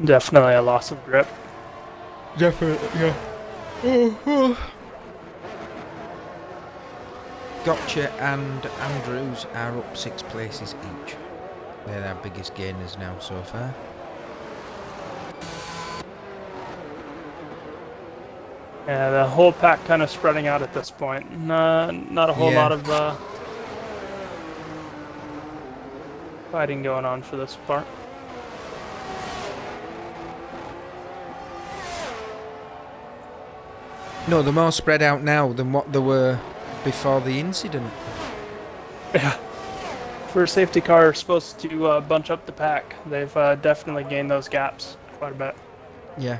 Definitely a loss of grip. Definitely, yeah. Gotcha and Andrews are up 6 places each. They're our biggest gainers now so far. Yeah, the whole pack kind of spreading out at this point. Not a whole Yeah. lot of fighting going on for this part. No, they're more spread out now than what they were before the incident. Yeah. For a safety car supposed to bunch up the pack, they've definitely gained those gaps quite a bit. Yeah.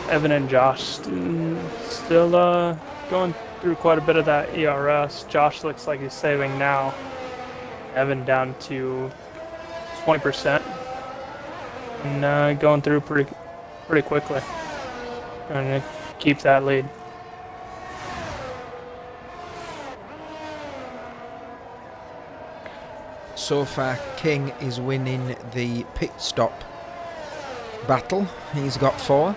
Evan and Josh still going through quite a bit of that ERS. Josh looks like he's saving now. Evan down to 20%. And going through pretty quickly. Trying to keep that lead. So far, King is winning the pit stop battle. He's got 4.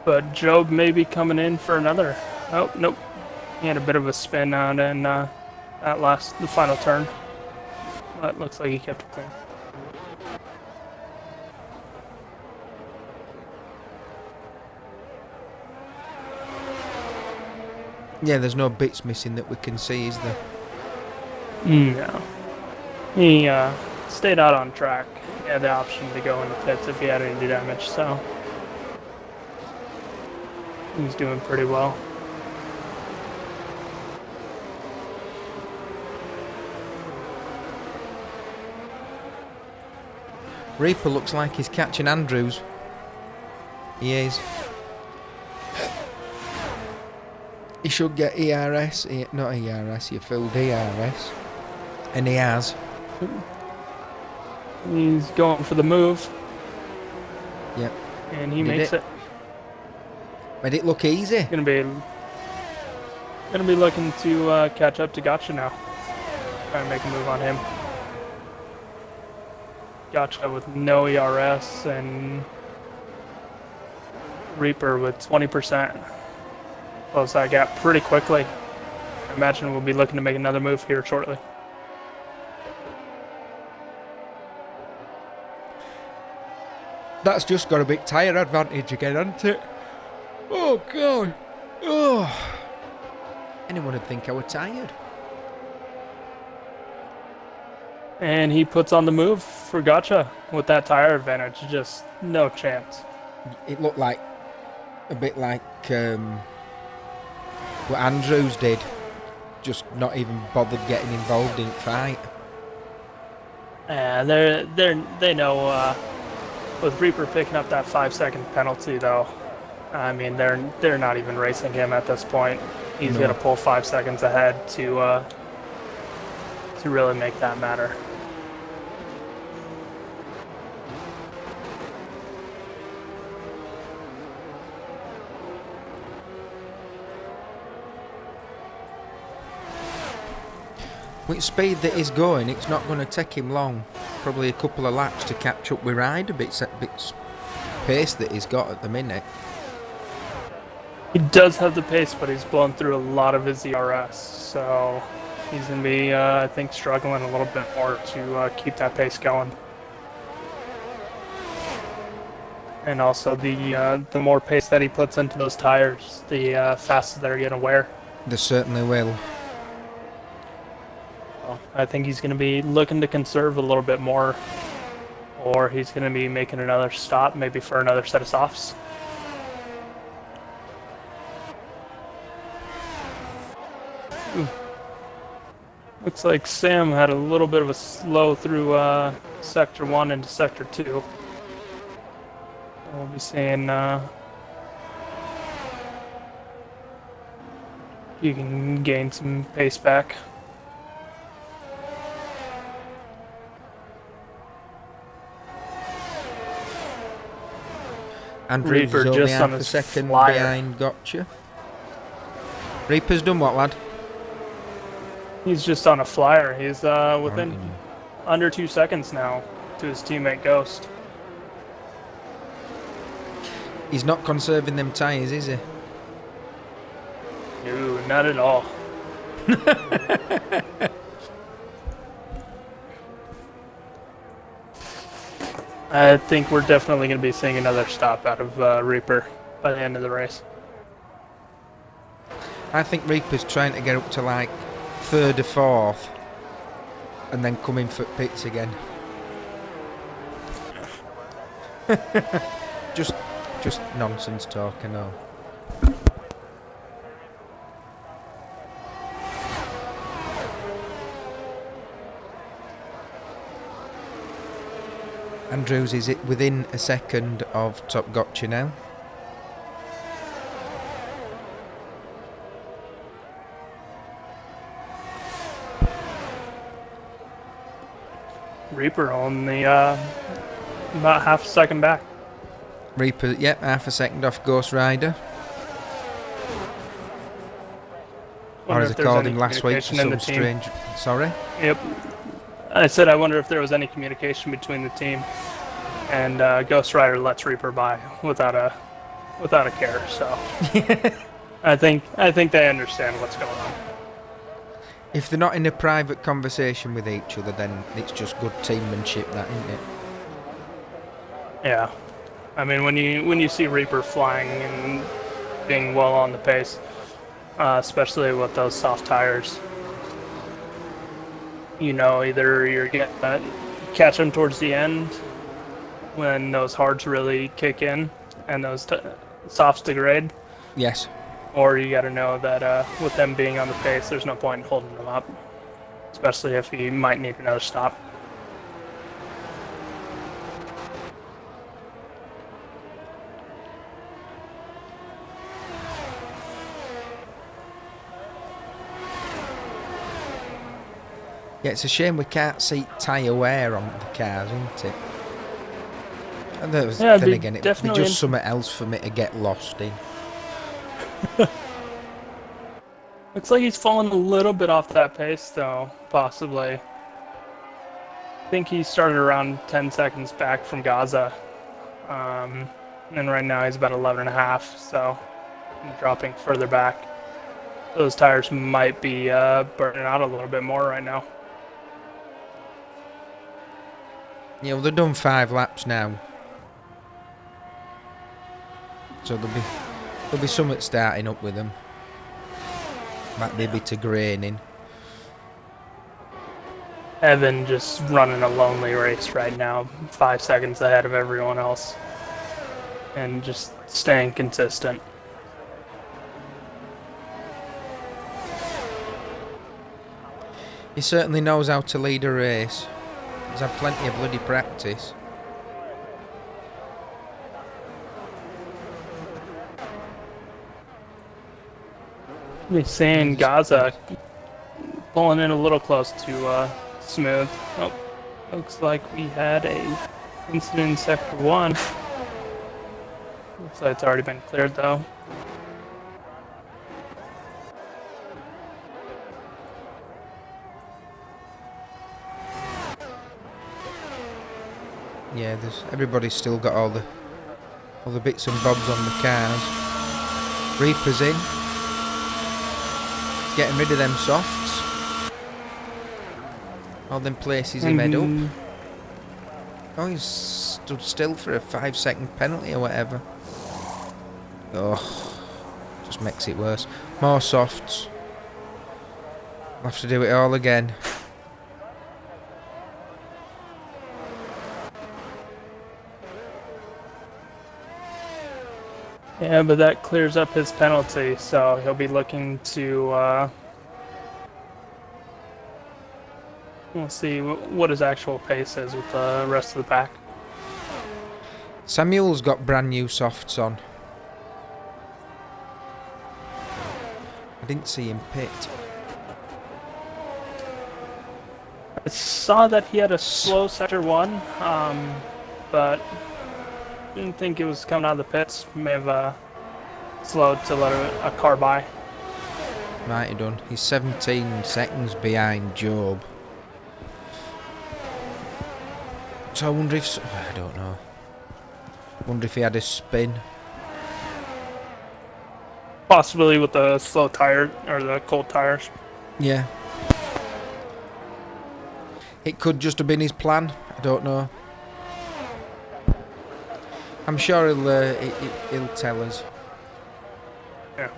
But Job may be coming in for another. Oh, nope. He had a bit of a spin out in the final turn. But looks like he kept it clean. Yeah, there's no bits missing that we can see, is there? No. He stayed out on track. He had the option to go in the pits if he had any damage, so he's doing pretty well. Reaper looks like he's catching Andrews. He is. He should get ERS, not ERS, you filled ERS. And he has. He's going for the move, Yep. and he Did makes it. Made it look easy. Gonna be looking to catch up to Gotcha now. Trying to make a move on him. Gotcha with no ERS and Reaper with 20%. Close that gap pretty quickly. I imagine we'll be looking to make another move here shortly. That's just got a big tyre advantage again, hasn't it? Oh, God. Oh. Anyone would think I were tired. And he puts on the move for Gotcha with that tire advantage. Just no chance. It looked like a bit like what Andrews did. Just not even bothered getting involved in the fight. And they know with Reaper picking up that 5-second penalty though. I mean they're not even racing him at this point. He's No. gonna pull 5 seconds ahead to really make that matter. With speed that he's going, it's not going to take him long. Probably a couple of laps to catch up with Ryder. Bit pace that he's got at the minute. He does have the pace, but he's blown through a lot of his ERS, so he's going to be, I think, struggling a little bit more to keep that pace going. And also, the more pace that he puts into those tires, the faster they're going to wear. They certainly will. So I think he's going to be looking to conserve a little bit more, or he's going to be making another stop, maybe for another set of softs. Looks like Sam had a little bit of a slow through Sector 1 into Sector 2. We'll be seeing you can gain some pace back. Andrews Reaper is only just on half a his second flyer. behind Gotcha. Reaper's done what, lad? He's just on a flyer. He's within under 2 seconds now to his teammate Ghost. He's not conserving them tyres, is he? No, not at all. I think we're definitely going to be seeing another stop out of Reaper by the end of the race. I think Reaper's trying to get up to like third or fourth and then come in for pits again. just nonsense talk, I know. Andrews is it within a second of Top Gotcha now. Reaper only about half a second back. Reaper, yep, half a second off Ghost Rider. Or Wonder as if I there's called any him last week for communication in the some team. strange... Sorry? Yep. I said I wonder if there was any communication between the team, and Ghost Rider lets Reaper by without a care. So I think they understand what's going on. If they're not in a private conversation with each other, then it's just good teammanship, that, isn't it? Yeah, I mean when you see Reaper flying and being well on the pace, especially with those soft tires, you know either you're gonna catch them towards the end when those hards really kick in and those softs degrade, Yes. or you got to know that with them being on the pace, there's no point in holding them up, especially if you might need another stop. Yeah, it's a shame we can't see tyre wear on the cars, isn't it? And Yeah, it'd then be again, it'd be definitely just something else for me to get lost in. Looks like he's fallen a little bit off that pace, though, possibly. I think he started around 10 seconds back from Gaza. And right now he's about 11 and a half, so dropping further back. Those tires might be burning out a little bit more right now. Yeah, well, they've done 5 laps now. So there'll be something starting up with them. Might be a bit of graining. Evan just running a lonely race right now, 5 seconds ahead of everyone else. And just staying consistent. He certainly knows how to lead a race. He's had plenty of bloody practice. We're seeing Gaza pulling in a little close to Smooth. Oh, looks like we had a incident in Sector 1. Looks like it's already been cleared though. Yeah, everybody's still got all the bits and bobs on the cars. Reaper's in. He's getting rid of them softs. All them places he made up. Oh, he's stood still for a 5-second penalty or whatever. Oh, just makes it worse. More softs. I'll have to do it all again. Yeah, but that clears up his penalty, so he'll be looking to, we'll see what his actual pace is with the rest of the pack. Samuel's got brand new softs on. I didn't see him pit. I saw that he had a slow Sector 1, but didn't think it was coming out of the pits. May have slowed to let a car by. Might have done. He's 17 seconds behind Job. So I wonder if... I don't know. Wonder if he had a spin. Possibly with the slow tire, or the cold tires. Yeah. It could just have been his plan. I don't know. I'm sure he'll tell us. Yeah.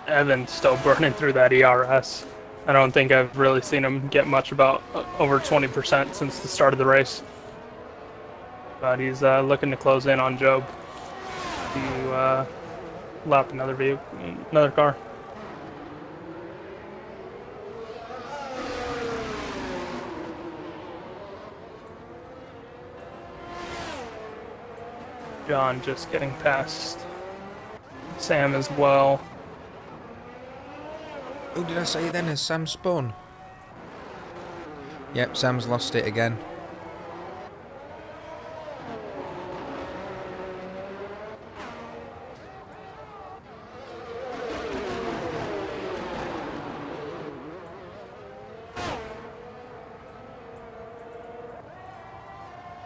Evan's still burning through that ERS. I don't think I've really seen him get much about over 20% since the start of the race. But he's looking to close in on Job to lap another car. John just getting past Sam as well. Who did I say then? Has Sam spun? Yep, Sam's lost it again.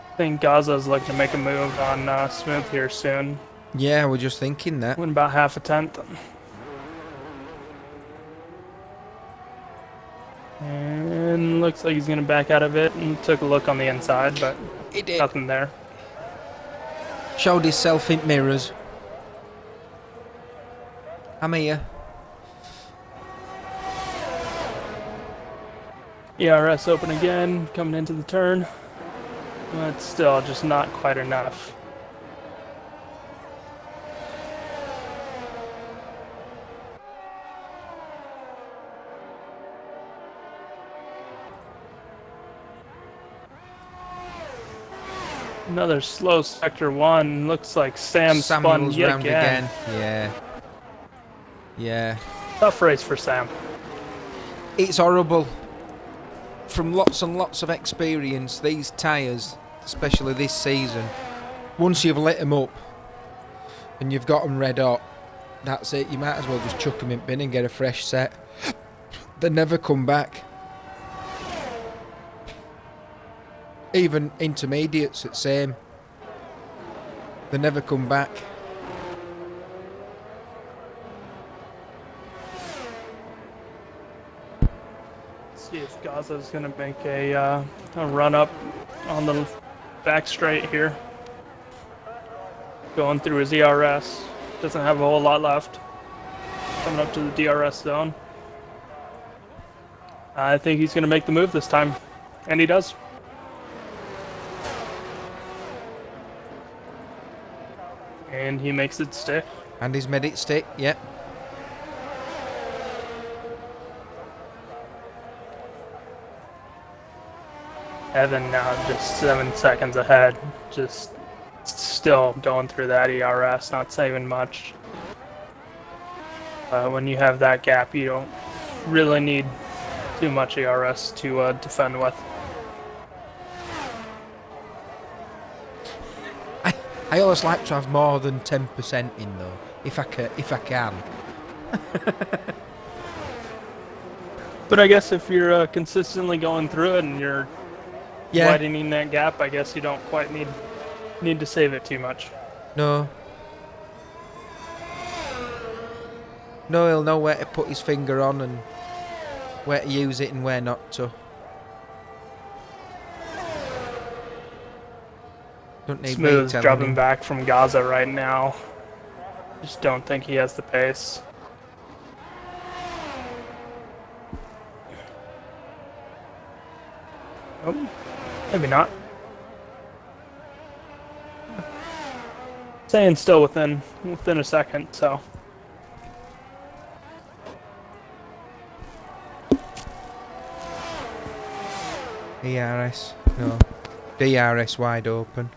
I think Gaza's looking to make a move on Smooth here soon. Yeah, we're just thinking that. Win about half a tenth. And looks like he's going to back out of it and took a look on the inside, but He did. nothing there. Showed himself in mirrors. I'm here. ERS open again, coming into the turn. But still just not quite enough. Another slow Sector 1. Looks like Sam spun Samuel's yet round again. Yeah. Yeah. Tough race for Sam. It's horrible. from lots and lots of experience, these tyres, especially this season, once you've lit them up and you've got them red hot, that's it. You might as well just chuck them in bin and get a fresh set. They never come back. Even intermediates, it's same. They never come back. See if Gaza's gonna make a run up on the back straight here. Going through his ERS. Doesn't have a whole lot left. Coming up to the DRS zone. I think he's gonna make the move this time. And he does. And he makes it stick. And he's made it stick, yep. Evan now just 7 seconds ahead. Just still going through that ERS, not saving much. When you have that gap, you don't really need too much ERS to defend with. I always like to have more than 10% in though, if I can. But I guess if you're consistently going through it and you're Yeah. widening that gap, I guess you don't quite need to save it too much. No. No, he'll know where to put his finger on and where to use it and where not to. Don't need me Smooth telling dropping him. back from Gaza right now. Just don't think he has the pace. Oh, maybe not. Staying still within a second, so. ERS, no. DRS wide open.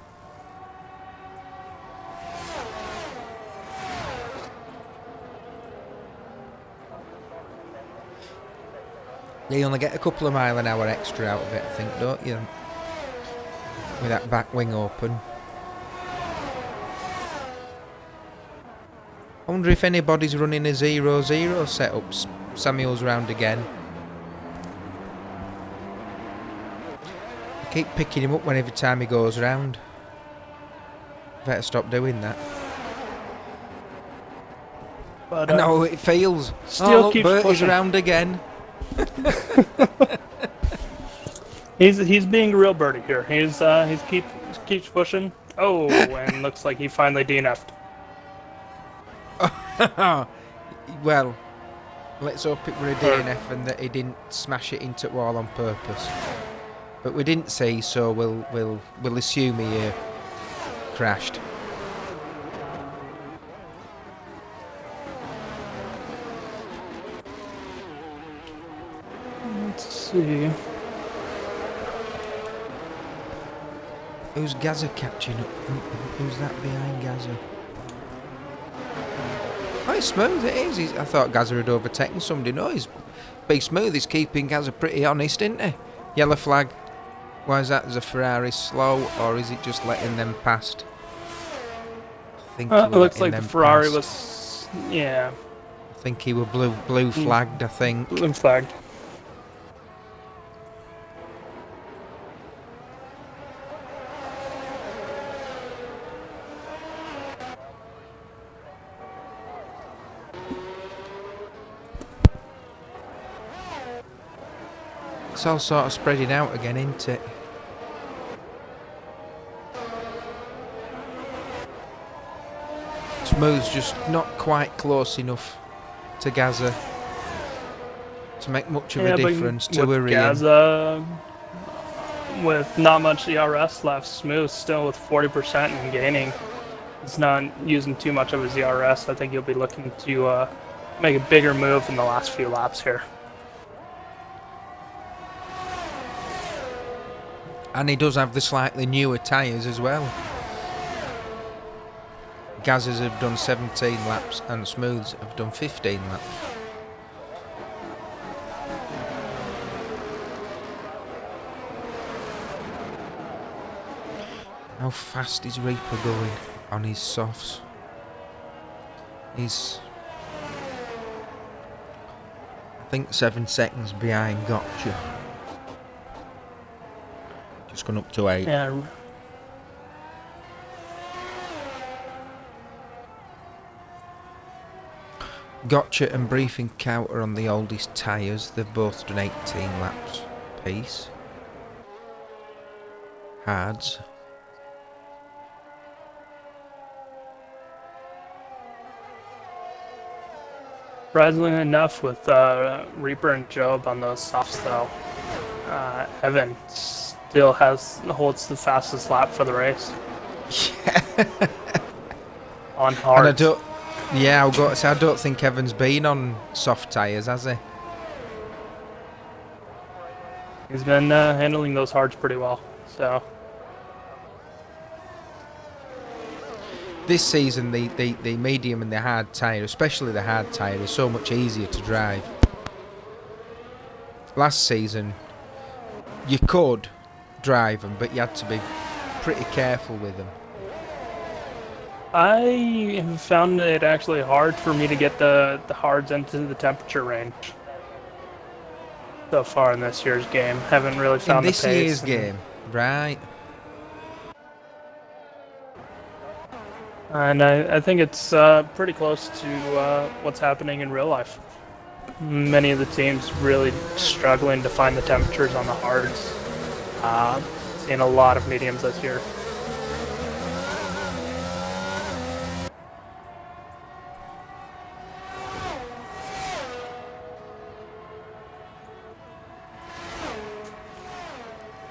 Yeah, you only get a couple of mile an hour extra out of it, I think, don't you? With that back wing open. I wonder if anybody's running a 0-0 setup. Samuel's round again. I keep picking him up when every time he goes round. Better stop doing that. But I know it feels. Still Oh, look, keeps Bertie's pushing. round again. he's being a real birdie here. He's keeps pushing. Oh, and looks like he finally DNF'd. Well, let's hope it were a DNF and that he didn't smash it into the wall on purpose. But we didn't see, so we'll assume he crashed. Let's see. Who's Gaza catching up? Who's that behind Gaza? Oh, it's smooth, it is. I thought Gaza had overtaken somebody. No, he's be smooth. He's keeping Gaza pretty honest, isn't he? Yellow flag. Why is that? Is a Ferrari slow, or is it just letting them past? I think It looks like the Ferrari was, yeah, I think he were blue flagged. I think. blue flagged. It's all sort of spreading out again, isn't it? Smooth's just not quite close enough to Gaza to make much of a difference to with a Gaza, with not much ERS left, Smooth still with 40% and gaining. He's not using too much of his ERS. I think he'll be looking to make a bigger move in the last few laps here. And he does have the slightly newer tyres as well. Gazas have done 17 laps and Smooths have done 15 laps. How fast is Reaper going on his softs? He's, I think, 7 seconds behind Gotcha. Just gone up to 8. Yeah. Gotcha and Briefing Cow are on the oldest tyres. They've both done 18 laps apiece. Hards. Surprisingly enough, with Reaper and Job on those softs, though, Evan still holds the fastest lap for the race on hard. And I'll go to say, I don't think Evan's been on soft tyres, has he? He's been handling those hards pretty well. So This season, the medium and the hard tyre, especially the hard tyre, is so much easier to drive. Last season, you could drive them, but you had to be pretty careful with them. I have found it actually hard for me to get the hards into the temperature range so far in this year's game. Haven't really found In this the pace. year's game, right? And I think it's pretty close to what's happening in real life. Many of the teams really struggling to find the temperatures on the hards. Seeing a lot of mediums this year.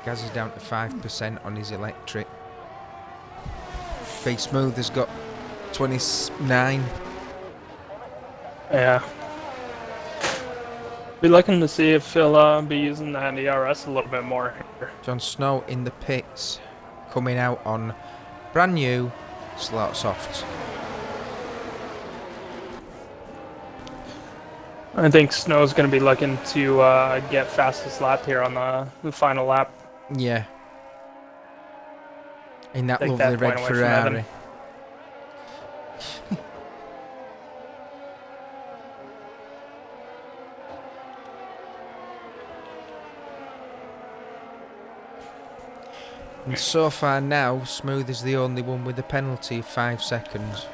Gaz is down to 5% on his electric. Be Smooth has got 29. Yeah. Be looking to see if he'll be using that ERS a little bit more here. John Snow in the pits, coming out on brand new slot softs. I think Snow's going to be looking to get fastest lap here on the final lap. Yeah. In that Take lovely that red point away from Ferrari. Evan. And so far now, Smooth is the only one with a penalty of 5 seconds.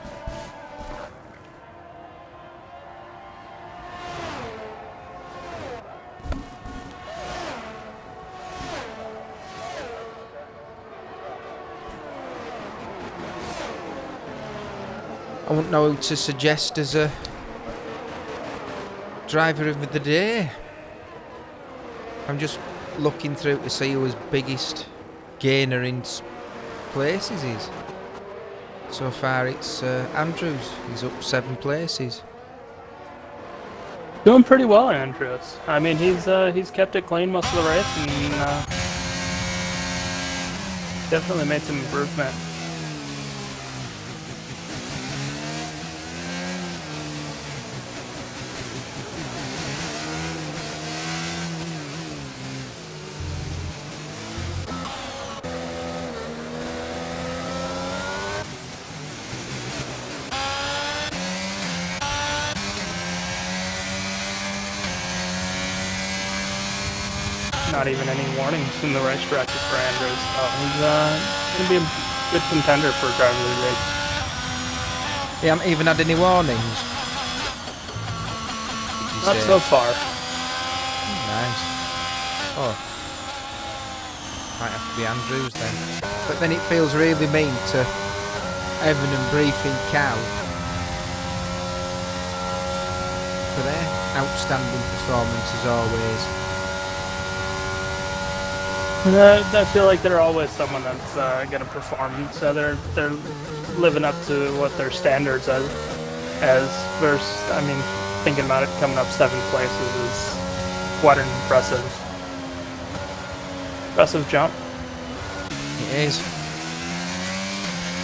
I wouldn't know who to suggest as a driver of the day. I'm just looking through to see who his biggest gainer in places is. So far it's Andrews. He's up 7 places. Doing pretty well, Andrews. I mean, he's kept it clean most of the race and definitely made some improvement. Not even any warnings in the racetrack for Andrews. So he's going to be a good contender for driver of the race. He hasn't even had any warnings. Did you Not say? so far. Nice. Oh. Might have to be Andrews then. But then it feels really mean to Evan and Briefing Cow for their outstanding performance as always. I feel like they're always someone that's going to perform, so they're living up to what their standards as versus, I mean, thinking about it, coming up 7 places is quite an impressive jump. It is.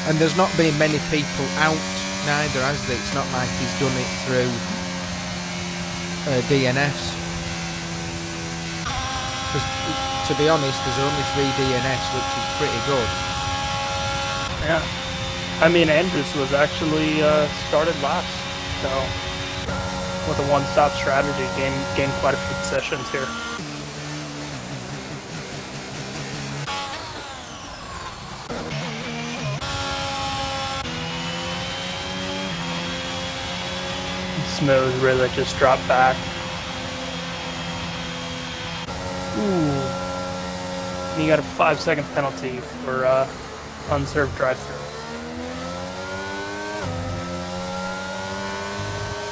And there's not been many people out neither, has there? It's not like he's done it through DNS. To be honest, there's only 3 DNS, which is pretty good. Yeah. I mean, Andrews was actually started last, so with a one-stop strategy, gained quite a few sessions here. Smooth really just dropped back. Ooh. And you got a 5-second penalty for unserved drive-through.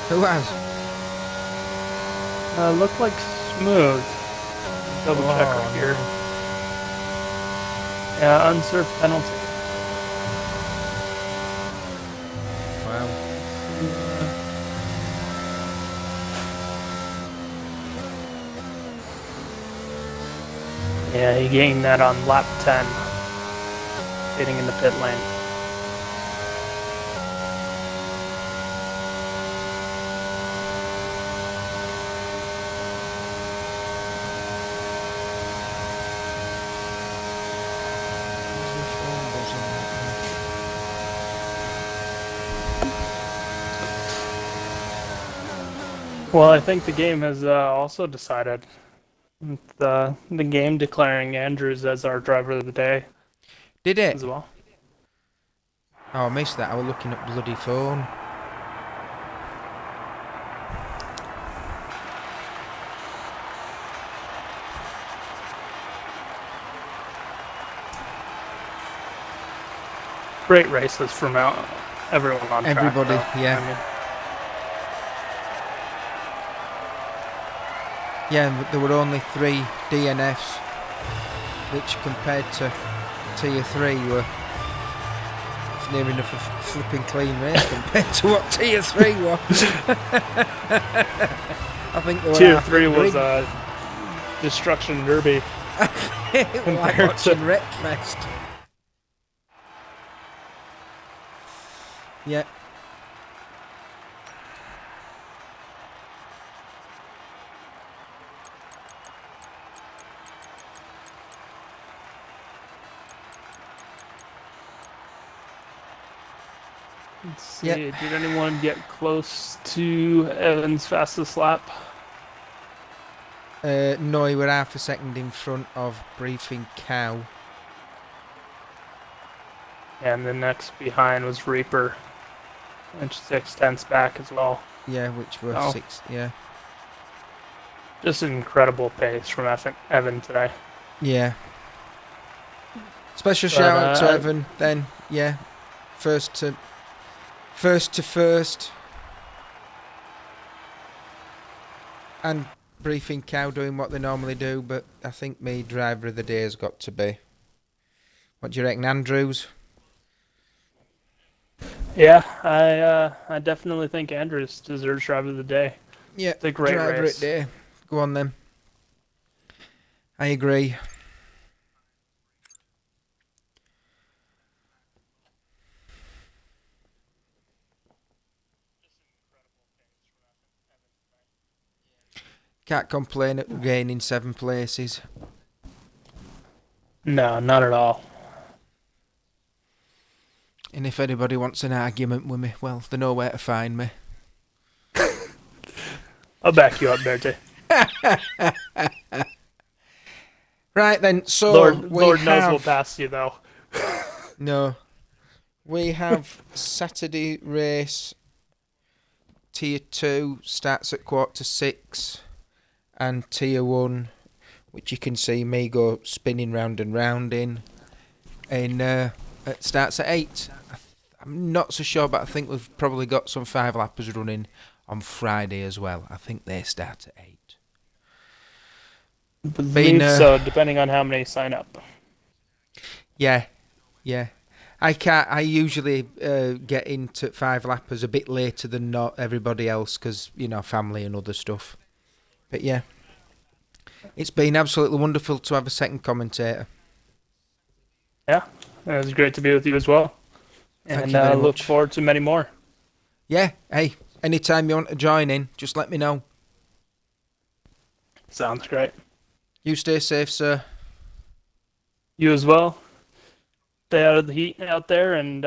Who has? Looked like Smooth. Double check Oh, right here. Yeah, unserved penalty. Wow. Yeah, he gained that on lap 10, getting in the pit lane. Well, I think the game has also decided the game declaring Andrews as our driver of the day Did it? as well. Oh, I missed that. I was looking at bloody phone. Great races from everyone on track. Everybody, though. yeah. I mean, Yeah, and there were only 3 DNFs, which compared to Tier 3 were it's near enough a flipping clean race compared to what Tier 3 was. I think they were Tier half 3 was rigged. a destruction derby. It was like compared to- watching Wreckfest. Yeah. Let's see, Yeah. did anyone get close to Evan's fastest lap? No, we were half a second in front of Briefing Cow. And the next behind was Reaper, and 6/10 back as well. Yeah, which were Oh. 6. Yeah. Just an incredible pace from Evan today. Yeah. Special But, shout out to uh, Evan. Then, yeah, first to first, and Briefing Cow doing what they normally do. But I think me driver of the day has got to be. What do you reckon, Andrews? Yeah, I definitely think Andrews deserves driver of the day. Yeah, It's a great driver race. of the day. Go on then. I agree. Can't complain at gaining 7 places. No, not at all. And if anybody wants an argument with me, well, they know where to find me. I'll back you up, Bertie. Right then, so Lord we knows have we'll pass you though. no, we have Saturday race. Tier 2 starts at 5:45, and Tier 1, which you can see me go spinning round and round in, and it starts at 8. I'm not so sure, but I think we've probably got some 5-lappers running on Friday as well. I think they start at 8. Believe so, depending on how many sign up. Yeah. I usually get into 5-lappers a bit later than not everybody else because, family and other stuff. But yeah, it's been absolutely wonderful to have a second commentator. Yeah, it was great to be with you as well. Thank And you very look much. forward to many more. Yeah, hey, anytime you want to join in, just let me know. Sounds great. You stay safe, sir. You as well. stay out of the heat out there and